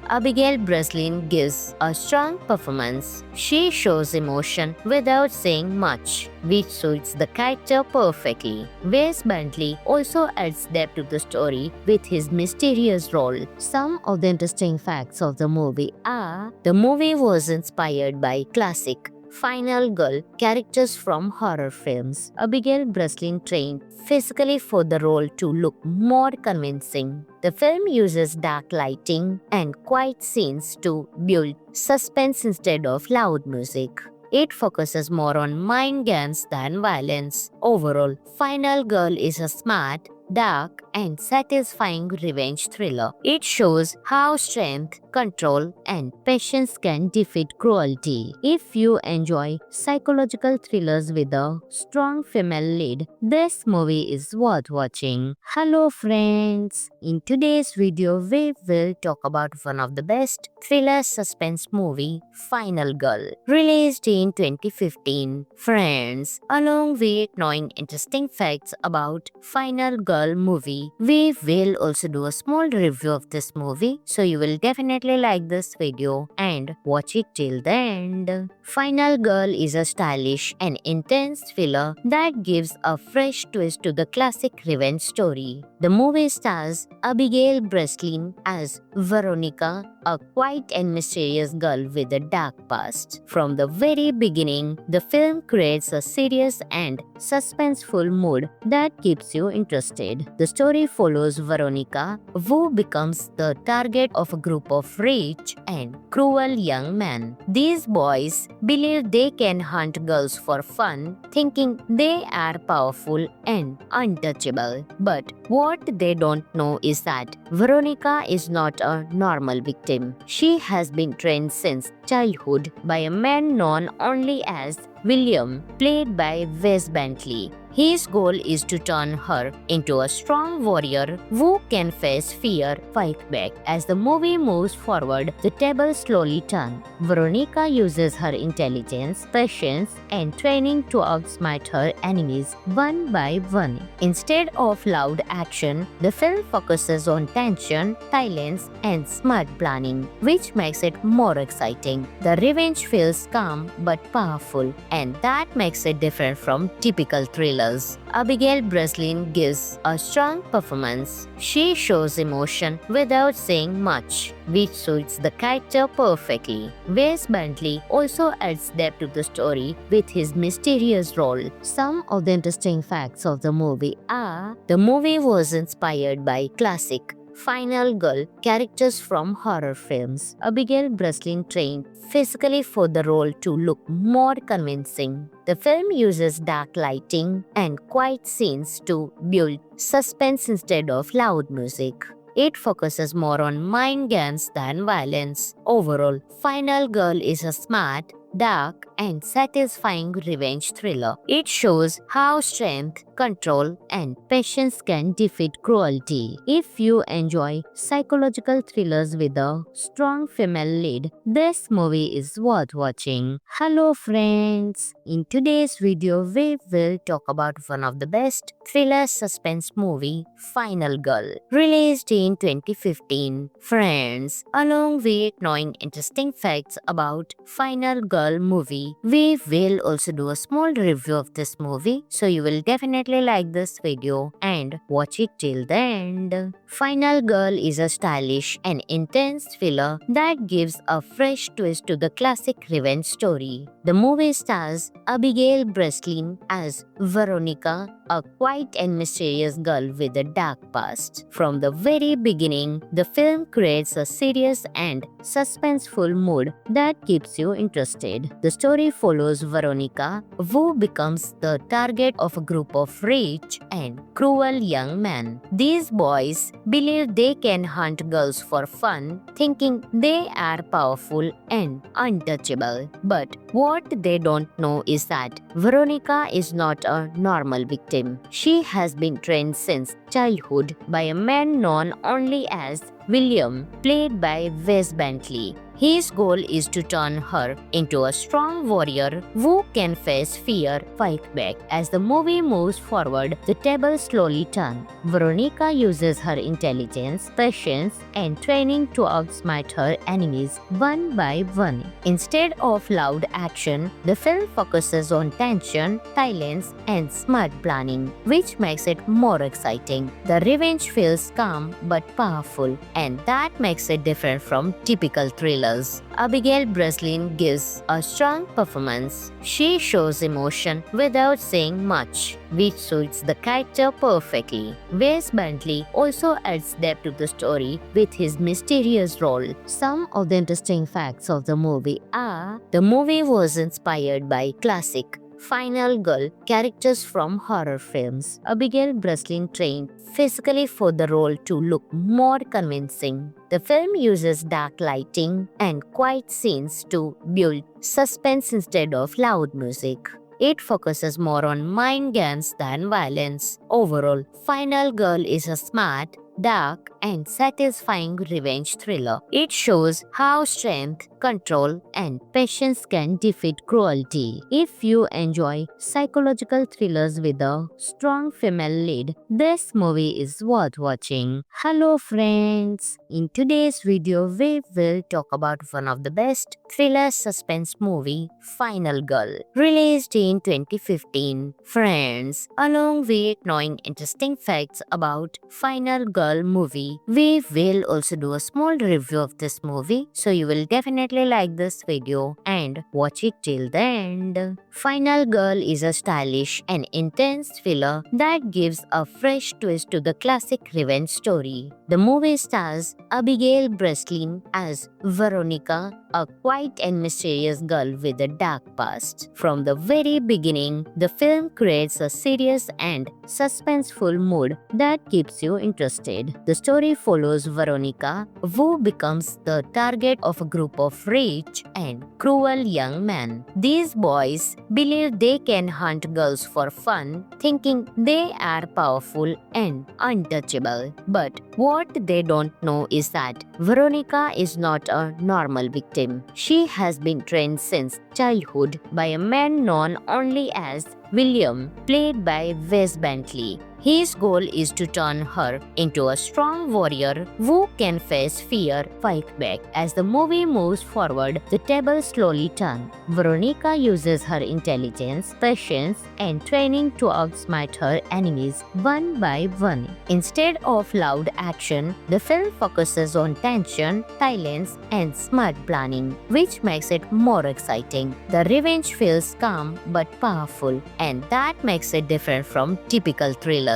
Abigail Breslin gives a strong performance. She shows emotion without saying much, which suits the character perfectly. Wes Bentley also adds depth to the story with his mysterious role. Some of the interesting facts of the movie are: the movie was inspired by classic Final Girl characters from horror films. Abigail Breslin trained physically for the role to look more convincing. The film uses dark lighting and quiet scenes to build suspense instead of loud music. It focuses more on mind games than violence. Overall, Final Girl is a smart, dark, and satisfying revenge thriller. It shows how strength, control, and patience can defeat cruelty. If you enjoy psychological thrillers with a strong female lead, this movie is worth watching. Hello friends! In today's video, we will talk about one of the best thriller suspense movie, Final Girl, released in 2015. Friends, along with knowing interesting facts about Final Girl movie, we will also do a small review of this movie, so you will definitely like this video and watch it till the end. Final Girl is a stylish and intense thriller that gives a fresh twist to the classic revenge story. The movie stars Abigail Breslin as Veronica, a quiet and mysterious girl with a dark past. From the very beginning, the film creates a serious and suspenseful mood that keeps you interested. The story follows Veronica, who becomes the target of a group of rich and cruel young men. These boys believe they can hunt girls for fun, thinking they are powerful and untouchable. But what they don't know is that Veronica is not a normal victim. She has been trained since childhood by a man known only as William, played by Wes Bentley. His goal is to turn her into a strong warrior who can face fear, fight back. As the movie moves forward, the tables slowly turn. Veronica uses her intelligence, patience, and training to outsmart her enemies one by one. Instead of loud action, the film focuses on tension, silence, and smart planning, which makes it more exciting. The revenge feels calm but powerful, and that makes it different from typical thrillers. Abigail Breslin gives a strong performance. She shows emotion without saying much, which suits the character perfectly. Wes Bentley also adds depth to the story with his mysterious role. Some of the interesting facts of the movie are: the movie was inspired by classic Final Girl characters from horror films. Abigail Breslin trained physically for the role to look more convincing. The film uses dark lighting and quiet scenes to build suspense instead of loud music. It focuses more on mind games than violence. Overall, Final Girl is a smart, dark, and satisfying revenge thriller. It shows how strength, control, and patience can defeat cruelty. If you enjoy psychological thrillers with a strong female lead, this movie is worth watching. Hello friends! In today's video, we will talk about one of the best thriller suspense movie, Final Girl, released in 2015. Friends, along with knowing interesting facts about Final Girl movie, we will also do a small review of this movie, so you will definitely like this video and watch it till the end. Final Girl is a stylish and intense thriller that gives a fresh twist to the classic revenge story. The movie stars Abigail Breslin as Veronica, a quiet and mysterious girl with a dark past. From the very beginning, the film creates a serious and suspenseful mood that keeps you interested. The story follows Veronica, who becomes the target of a group of rich and cruel young men. These boys believe they can hunt girls for fun, thinking they are powerful and untouchable. But what they don't know is that Veronica is not a normal victim. She has been trained since childhood by a man known only as William, played by Wes Bentley. His goal is to turn her into a strong warrior who can face fear, fight back. As the movie moves forward, the tables slowly turn. Veronica uses her intelligence, patience, and training to outsmart her enemies one by one. Instead of loud action, the film focuses on tension, silence, and smart planning, which makes it more exciting. The revenge feels calm but powerful, and that makes it different from typical thrillers. Abigail Breslin gives a strong performance. She shows emotion without saying much, which suits the character perfectly. Wes Bentley also adds depth to the story with his mysterious role. Some of the interesting facts of the movie are: the movie was inspired by classic Final Girl characters from horror films. Abigail Breslin trained physically for the role to look more convincing. The film uses dark lighting and quiet scenes to build suspense instead of loud music. It focuses more on mind games than violence. Overall, Final Girl is a smart, dark, and satisfying revenge thriller. It shows how strength, control, and patience can defeat cruelty. If you enjoy psychological thrillers with a strong female lead, this movie is worth watching. Hello friends! In today's video, we will talk about one of the best thriller suspense movie, Final Girl, released in 2015. Friends, along with knowing interesting facts about Final Girl movie, we will also do a small review of this movie, so you will definitely like this video and watch it till the end. Final Girl is a stylish and intense thriller that gives a fresh twist to the classic revenge story. The movie stars Abigail Breslin as Veronica, a quiet and mysterious girl with a dark past. From the very beginning, the film creates a serious and suspenseful mood that keeps you interested. The story follows Veronica, who becomes the target of a group of rich and cruel young men. These boys believe they can hunt girls for fun, thinking they are powerful and untouchable. But what they don't know is that Veronica is not a normal victim. She has been trained since childhood by a man known only as William, played by Wes Bentley. His goal is to turn her into a strong warrior who can face fear, fight back. As the movie moves forward, the tables slowly turn. Veronica uses her intelligence, patience, and training to outsmart her enemies one by one. Instead of loud action, the film focuses on tension, silence, and smart planning, which makes it more exciting. The revenge feels calm but powerful, and that makes it different from typical thrillers.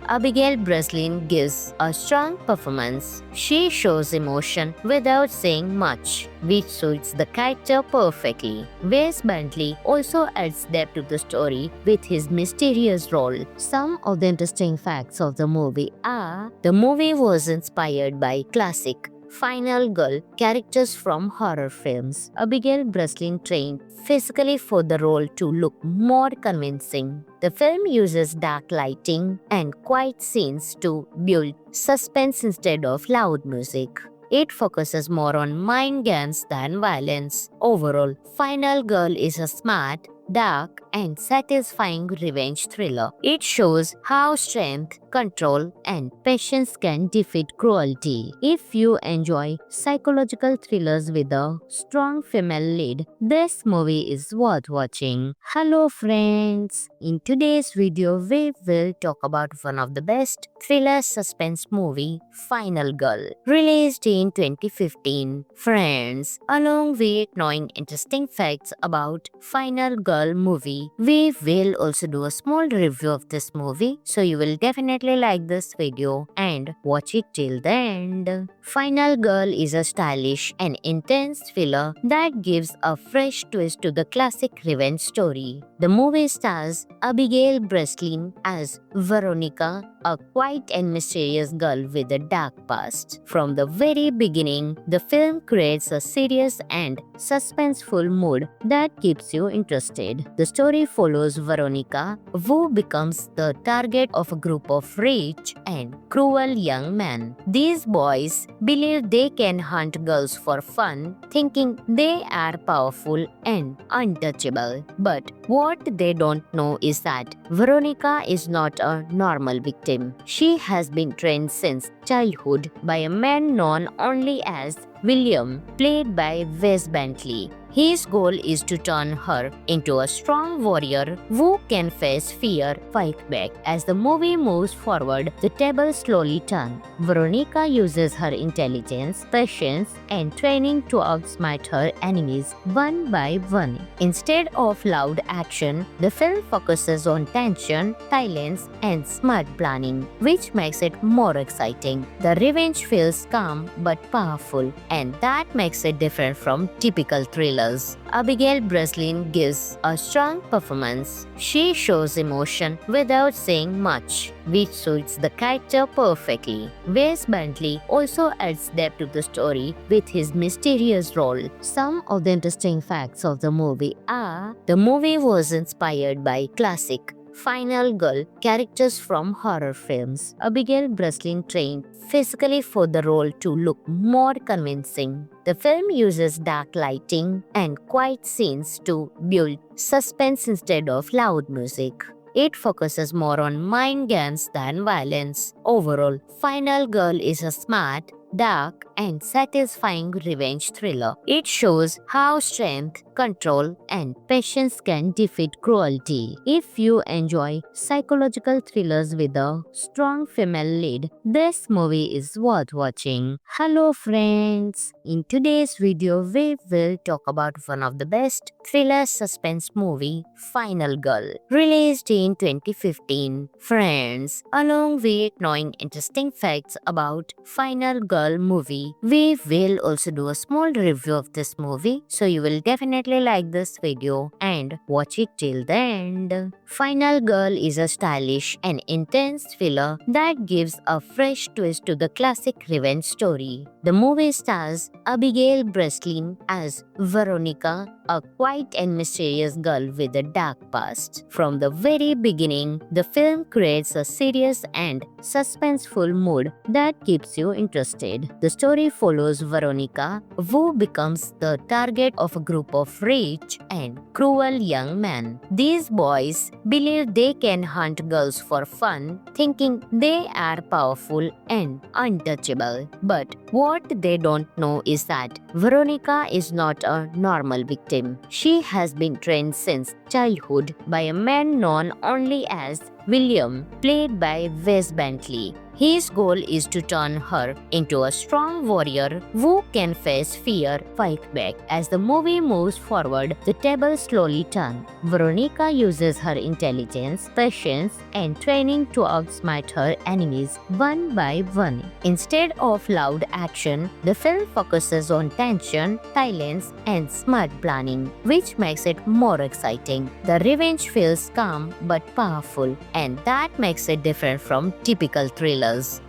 Abigail Breslin gives a strong performance. She shows emotion without saying much, which suits the character perfectly. Wes Bentley also adds depth to the story with his mysterious role. Some of the interesting facts of the movie are: the movie was inspired by classic Final Girl characters from horror films. Abigail Breslin trained physically for the role to look more convincing. The film uses dark lighting and quiet scenes to build suspense instead of loud music. It focuses more on mind games than violence. Overall, Final Girl is a smart, dark, and satisfying revenge thriller. It shows how strength, control, and patience can defeat cruelty. If you enjoy psychological thrillers with a strong female lead, this movie is worth watching. Hello friends! In today's video, we will talk about one of the best thriller suspense movie, Final Girl, released in 2015. Friends, along with knowing interesting facts about Final Girl movie, we will also do a small review of this movie, so you will definitely like this video and watch it till the end. Final Girl is a stylish and intense thriller that gives a fresh twist to the classic revenge story. The movie stars Abigail Breslin as Veronica, a quiet and mysterious girl with a dark past. From the very beginning, the film creates a serious and suspenseful mood that keeps you interested. The story follows Veronica, who becomes the target of a group of rich and cruel young men. These boys believe they can hunt girls for fun, thinking they are powerful and untouchable. But what they don't know is that Veronica is not a normal victim. She has been trained since childhood by a man known only as William, played by Wes Bentley. His goal is to turn her into a strong warrior who can face fear, fight back. As the movie moves forward, the tables slowly turn. Veronica uses her intelligence, patience, and training to outsmart her enemies one by one. Instead of loud action, the film focuses on tension, silence, and smart planning, which makes it more exciting. The revenge feels calm but powerful, and that makes it different from typical thrillers. Abigail Breslin gives a strong performance. She shows emotion without saying much, which suits the character perfectly. Wes Bentley also adds depth to the story with his mysterious role. Some of the interesting facts of the movie are: the movie was inspired by classic final girl characters from horror films. Abigail Breslin trained physically for the role to look more convincing. The film uses dark lighting and quiet scenes to build suspense instead of loud music. It focuses more on mind games than violence. Overall, Final Girl is a smart, dark, and satisfying revenge thriller. It shows how strength, control, and patience can defeat cruelty. If you enjoy psychological thrillers with a strong female lead, this movie is worth watching. Hello friends! In today's video, we will talk about one of the best thriller suspense movie, Final Girl, released in 2015. Friends, along with knowing interesting facts about Final Girl movie, we will also do a small review of this movie, so you will definitely like this video and watch it till the end. Final Girl is a stylish and intense thriller that gives a fresh twist to the classic revenge story. The movie stars Abigail Breslin as Veronica, a quiet and mysterious girl with a dark past. From the very beginning, the film creates a serious and suspenseful mood that keeps you interested. The story follows Veronica, who becomes the target of a group of rich and cruel young men. These boys believe they can hunt girls for fun, thinking they are powerful and untouchable. But what they don't know is that Veronica is not a normal victim. She has been trained since childhood by a man known only as William, played by Wes Bentley. His goal is to turn her into a strong warrior who can face fear, fight back. As the movie moves forward, the tables slowly turn. Veronica uses her intelligence, patience, and training to outsmart her enemies one by one. Instead of loud action, the film focuses on tension, silence, and smart planning, which makes it more exciting. The revenge feels calm but powerful, and that makes it different from typical thrillers.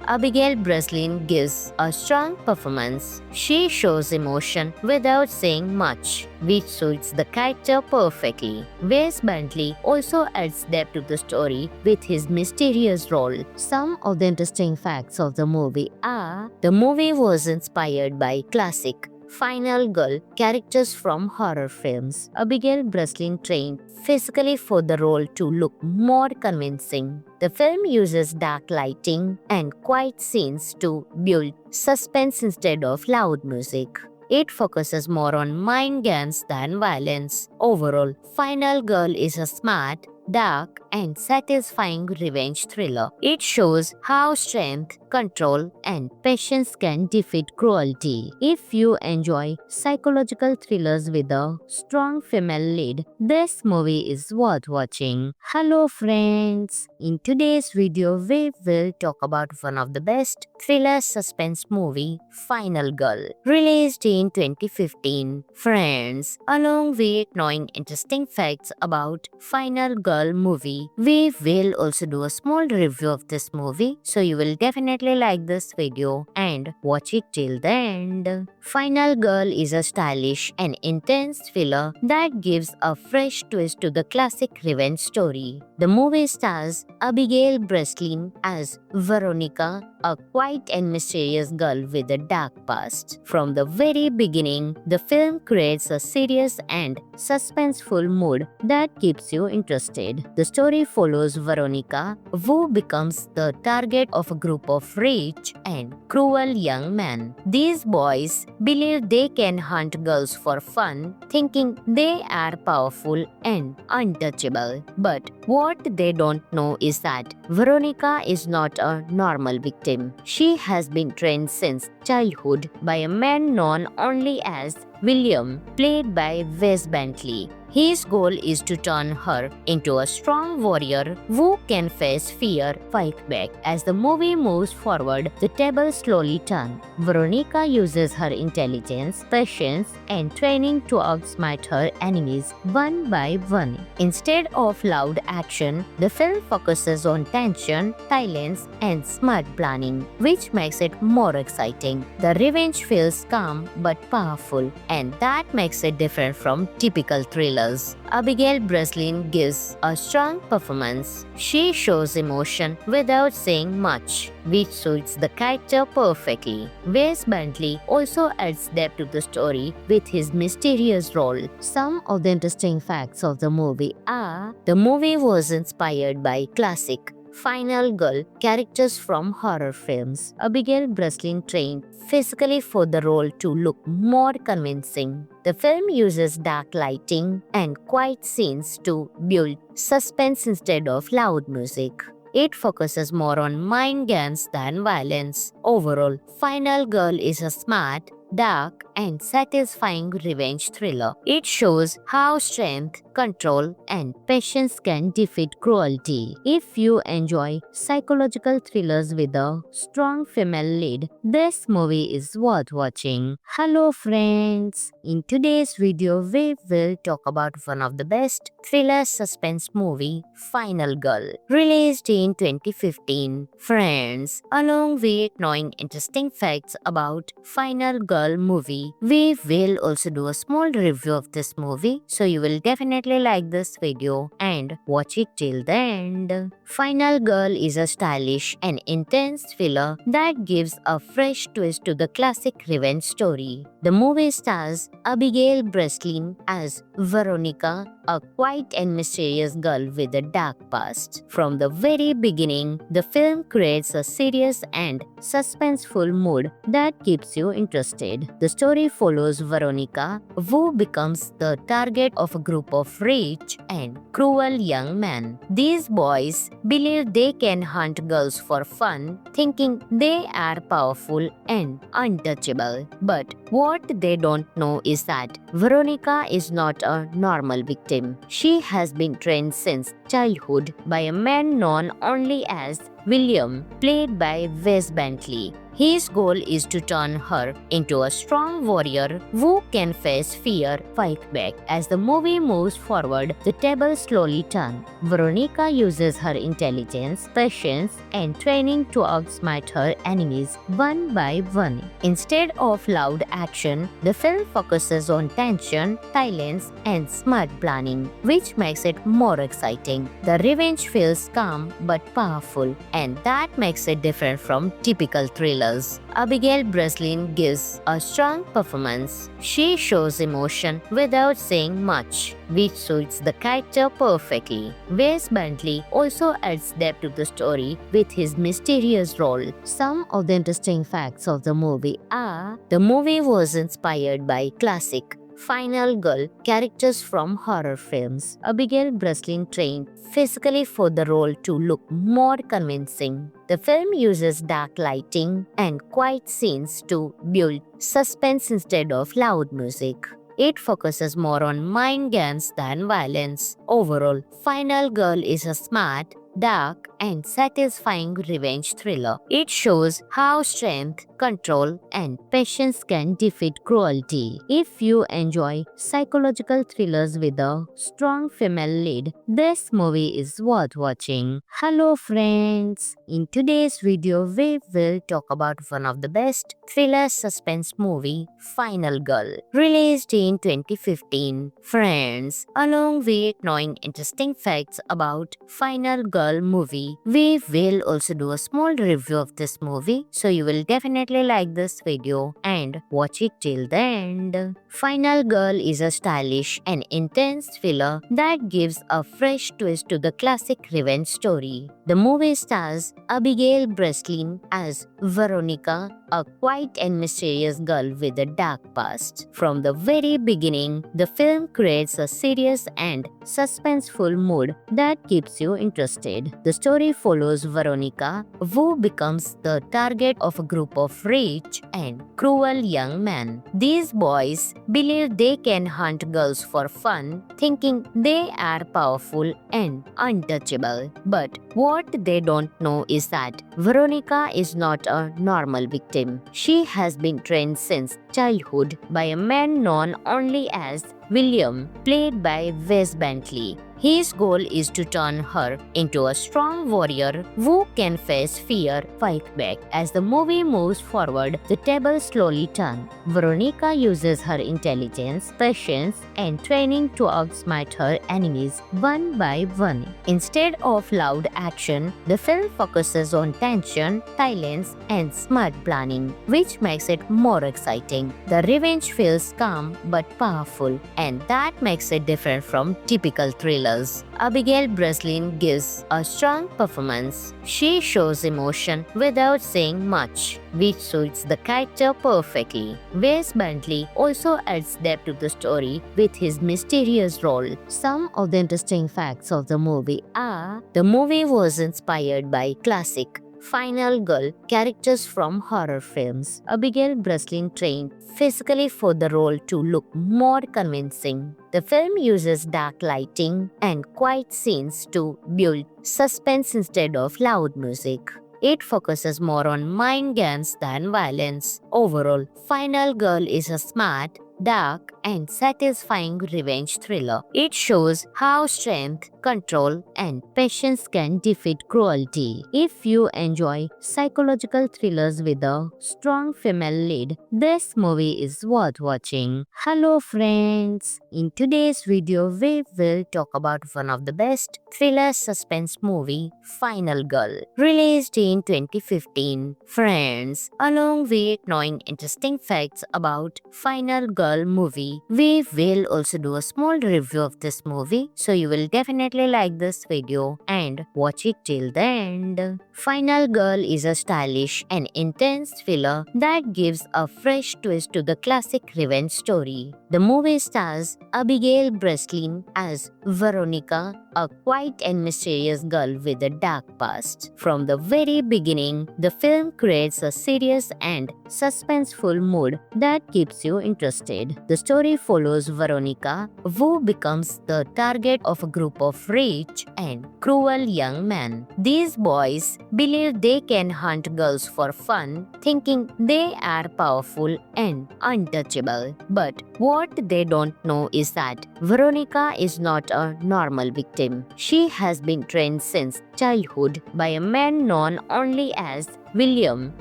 Abigail Breslin gives a strong performance. She shows emotion without saying much, which suits the character perfectly. Wes Bentley also adds depth to the story with his mysterious role. Some of the interesting facts of the movie are: the movie was inspired by classic Final Girl characters from horror films. Abigail Breslin trained physically for the role to look more convincing. The film uses dark lighting and quiet scenes to build suspense instead of loud music. It focuses more on mind games than violence. Overall, Final Girl is a smart, dark, and satisfying revenge thriller. It shows how strength, control, and patience can defeat cruelty. If you enjoy psychological thrillers with a strong female lead, this movie is worth watching. Hello friends! In today's video, we will talk about one of the best thriller suspense movie, Final Girl, released in 2015. Friends, along with knowing interesting facts about Final Girl movie, we will also do a small review of this movie, so you will definitely like this video and watch it till the end. Final Girl is a stylish and intense thriller that gives a fresh twist to the classic revenge story. The movie stars Abigail Breslin as Veronica, a quiet and mysterious girl with a dark past. From the very beginning, the film creates a serious and suspenseful mood that keeps you interested. The story follows Veronica, who becomes the target of a group of rich and cruel young men. These boys believe they can hunt girls for fun, thinking they are powerful and untouchable. But what they don't know is that Veronica is not a normal victim. She has been trained since childhood by a man known only as William, played by Wes Bentley. His goal is to turn her into a strong warrior who can face fear, fight back. As the movie moves forward, the tables slowly turn. Veronica uses her intelligence, patience, and training to outsmart her enemies one by one. Instead of loud action, the film focuses on tension, silence, and smart planning, which makes it more exciting. The revenge feels calm but powerful, and that makes it different from typical thrillers. Abigail Breslin gives a strong performance. She shows emotion without saying much, which suits the character perfectly. Wes Bentley also adds depth to the story with his mysterious role. Some of the interesting facts of the movie are: the movie was inspired by classic Final Girl characters from horror films. Abigail Breslin trained physically for the role to look more convincing. The film uses dark lighting and quiet scenes to build suspense instead of loud music. It focuses more on mind games than violence. Overall, Final Girl is a smart, dark, and satisfying revenge thriller. It shows how strength, control, and patience can defeat cruelty. If you enjoy psychological thrillers with a strong female lead, this movie is worth watching. Hello friends! In today's video, we will talk about one of the best thriller suspense movie, Final Girl, released in 2015. Friends, along with knowing interesting facts about Final Girl movie, we will also do a small review of this movie, so you will definitely like this video and watch it till the end. Final Girl is a stylish and intense thriller that gives a fresh twist to the classic revenge story. The movie stars Abigail Breslin as Veronica, a quiet and mysterious girl with a dark past. From the very beginning, the film creates a serious and suspenseful mood that keeps you interested. The story follows Veronica, who becomes the target of a group of rich and cruel young men. These boys believe they can hunt girls for fun, thinking they are powerful and untouchable. But what they don't know is that Veronica is not a normal victim. She has been trained since childhood by a man known only as William, played by Wes Bentley. His goal is to turn her into a strong warrior who can face fear, fight back. As the movie moves forward, the tables slowly turn. Veronica uses her intelligence, patience, and training to outsmart her enemies one by one. Instead of loud action, the film focuses on tension, silence, and smart planning, which makes it more exciting. The revenge feels calm but powerful, and that makes it different from typical thrillers. Abigail Breslin gives a strong performance. She shows emotion without saying much, which suits the character perfectly. Wes Bentley also adds depth to the story with his mysterious role. Some of the interesting facts of the movie are: the movie was inspired by classic Final Girl characters from horror films. Abigail Breslin trained physically for the role to look more convincing. The film uses dark lighting and quiet scenes to build suspense instead of loud music. It focuses more on mind games than violence. Overall, Final Girl is a smart, dark, and satisfying revenge thriller. It shows how strength, control, and patience can defeat cruelty. If you enjoy psychological thrillers with a strong female lead, this movie is worth watching. Hello friends! In today's video, we will talk about one of the best thriller suspense movie, Final Girl, released in 2015. Friends, along with knowing interesting facts about Final Girl movie, we will also do a small review of this movie, so you will definitely like this video and watch it till the end. Final Girl is a stylish and intense thriller that gives a fresh twist to the classic revenge story. The movie stars Abigail Breslin as Veronica, a quiet and mysterious girl with a dark past. From the very beginning, the film creates a serious and suspenseful mood that keeps you interested. The story follows Veronica, who becomes the target of a group of rich and cruel young men. These boys believe they can hunt girls for fun, thinking they are powerful and untouchable. But what they don't know is that Veronica is not a normal victim. She has been trained since childhood by a man known only as William, played by Wes Bentley. His goal is to turn her into a strong warrior who can face fear, fight back. As the movie moves forward, the tables slowly turn. Veronica uses her intelligence, patience, and training to outsmart her enemies one by one. Instead of loud action, the film focuses on tension, silence, and smart planning, which makes it more exciting. The revenge feels calm but powerful, and that makes it different from typical thrillers. Abigail Breslin gives a strong performance. She shows emotion without saying much, which suits the character perfectly. Wes Bentley also adds depth to the story with his mysterious role. Some of the interesting facts of the movie are: the movie was inspired by classic Final Girl characters from horror films. Abigail Breslin trained physically for the role to look more convincing. The film uses dark lighting and quiet scenes to build suspense instead of loud music. It focuses more on mind games than violence. Overall, Final Girl is a smart, dark, and satisfying revenge thriller. It shows how strength, control, and patience can defeat cruelty. If you enjoy psychological thrillers with a strong female lead, this movie is worth watching. Hello friends! In today's video, we will talk about one of the best thriller suspense movie, Final Girl, released in 2015. Friends, along with knowing interesting facts about Final Girl movie, we will also do a small review of this movie, so you will definitely like this video and watch it till the end. Final Girl is a stylish and intense thriller that gives a fresh twist to the classic revenge story. The movie stars Abigail Breslin as Veronica, a quiet and mysterious girl with a dark past. From the very beginning, the film creates a serious and suspenseful mood that keeps you interested. The story follows Veronica, who becomes the target of a group of rich and cruel young men. These boys believe they can hunt girls for fun, thinking they are powerful and untouchable. But what they don't know is that Veronica is not a normal victim. She has been trained since childhood by a man known only as William,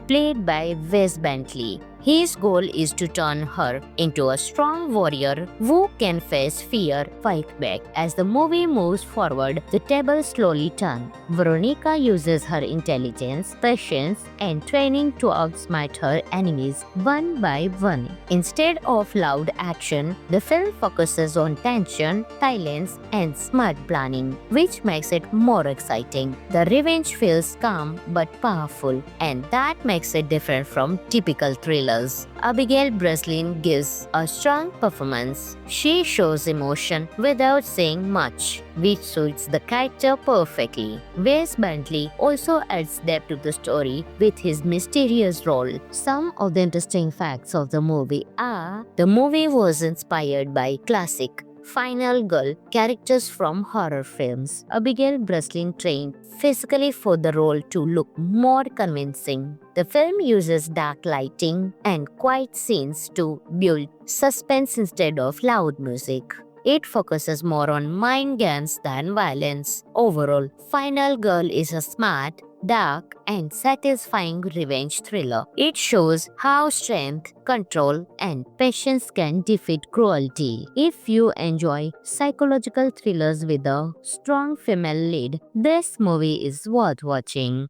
played by Wes Bentley. His goal is to turn her into a strong warrior who can face fear, fight back. As the movie moves forward, the tables slowly turn. Veronica uses her intelligence, patience, and training to outsmart her enemies one by one. Instead of loud action, the film focuses on tension, silence, and smart planning, which makes it more exciting. The revenge feels calm but powerful, and that makes it different from typical thrillers. Abigail Breslin gives a strong performance. She shows emotion without saying much, which suits the character perfectly. Wes Bentley also adds depth to the story with his mysterious role. Some of the interesting facts of the movie are: the movie was inspired by classic Final Girl characters from horror films. Abigail Breslin trained physically for the role to look more convincing. The film uses dark lighting and quiet scenes to build suspense instead of loud music. It focuses more on mind games than violence. Overall, Final Girl is a smart, dark, and satisfying revenge thriller. It shows how strength, control, and patience can defeat cruelty. If you enjoy psychological thrillers with a strong female lead, this movie is worth watching.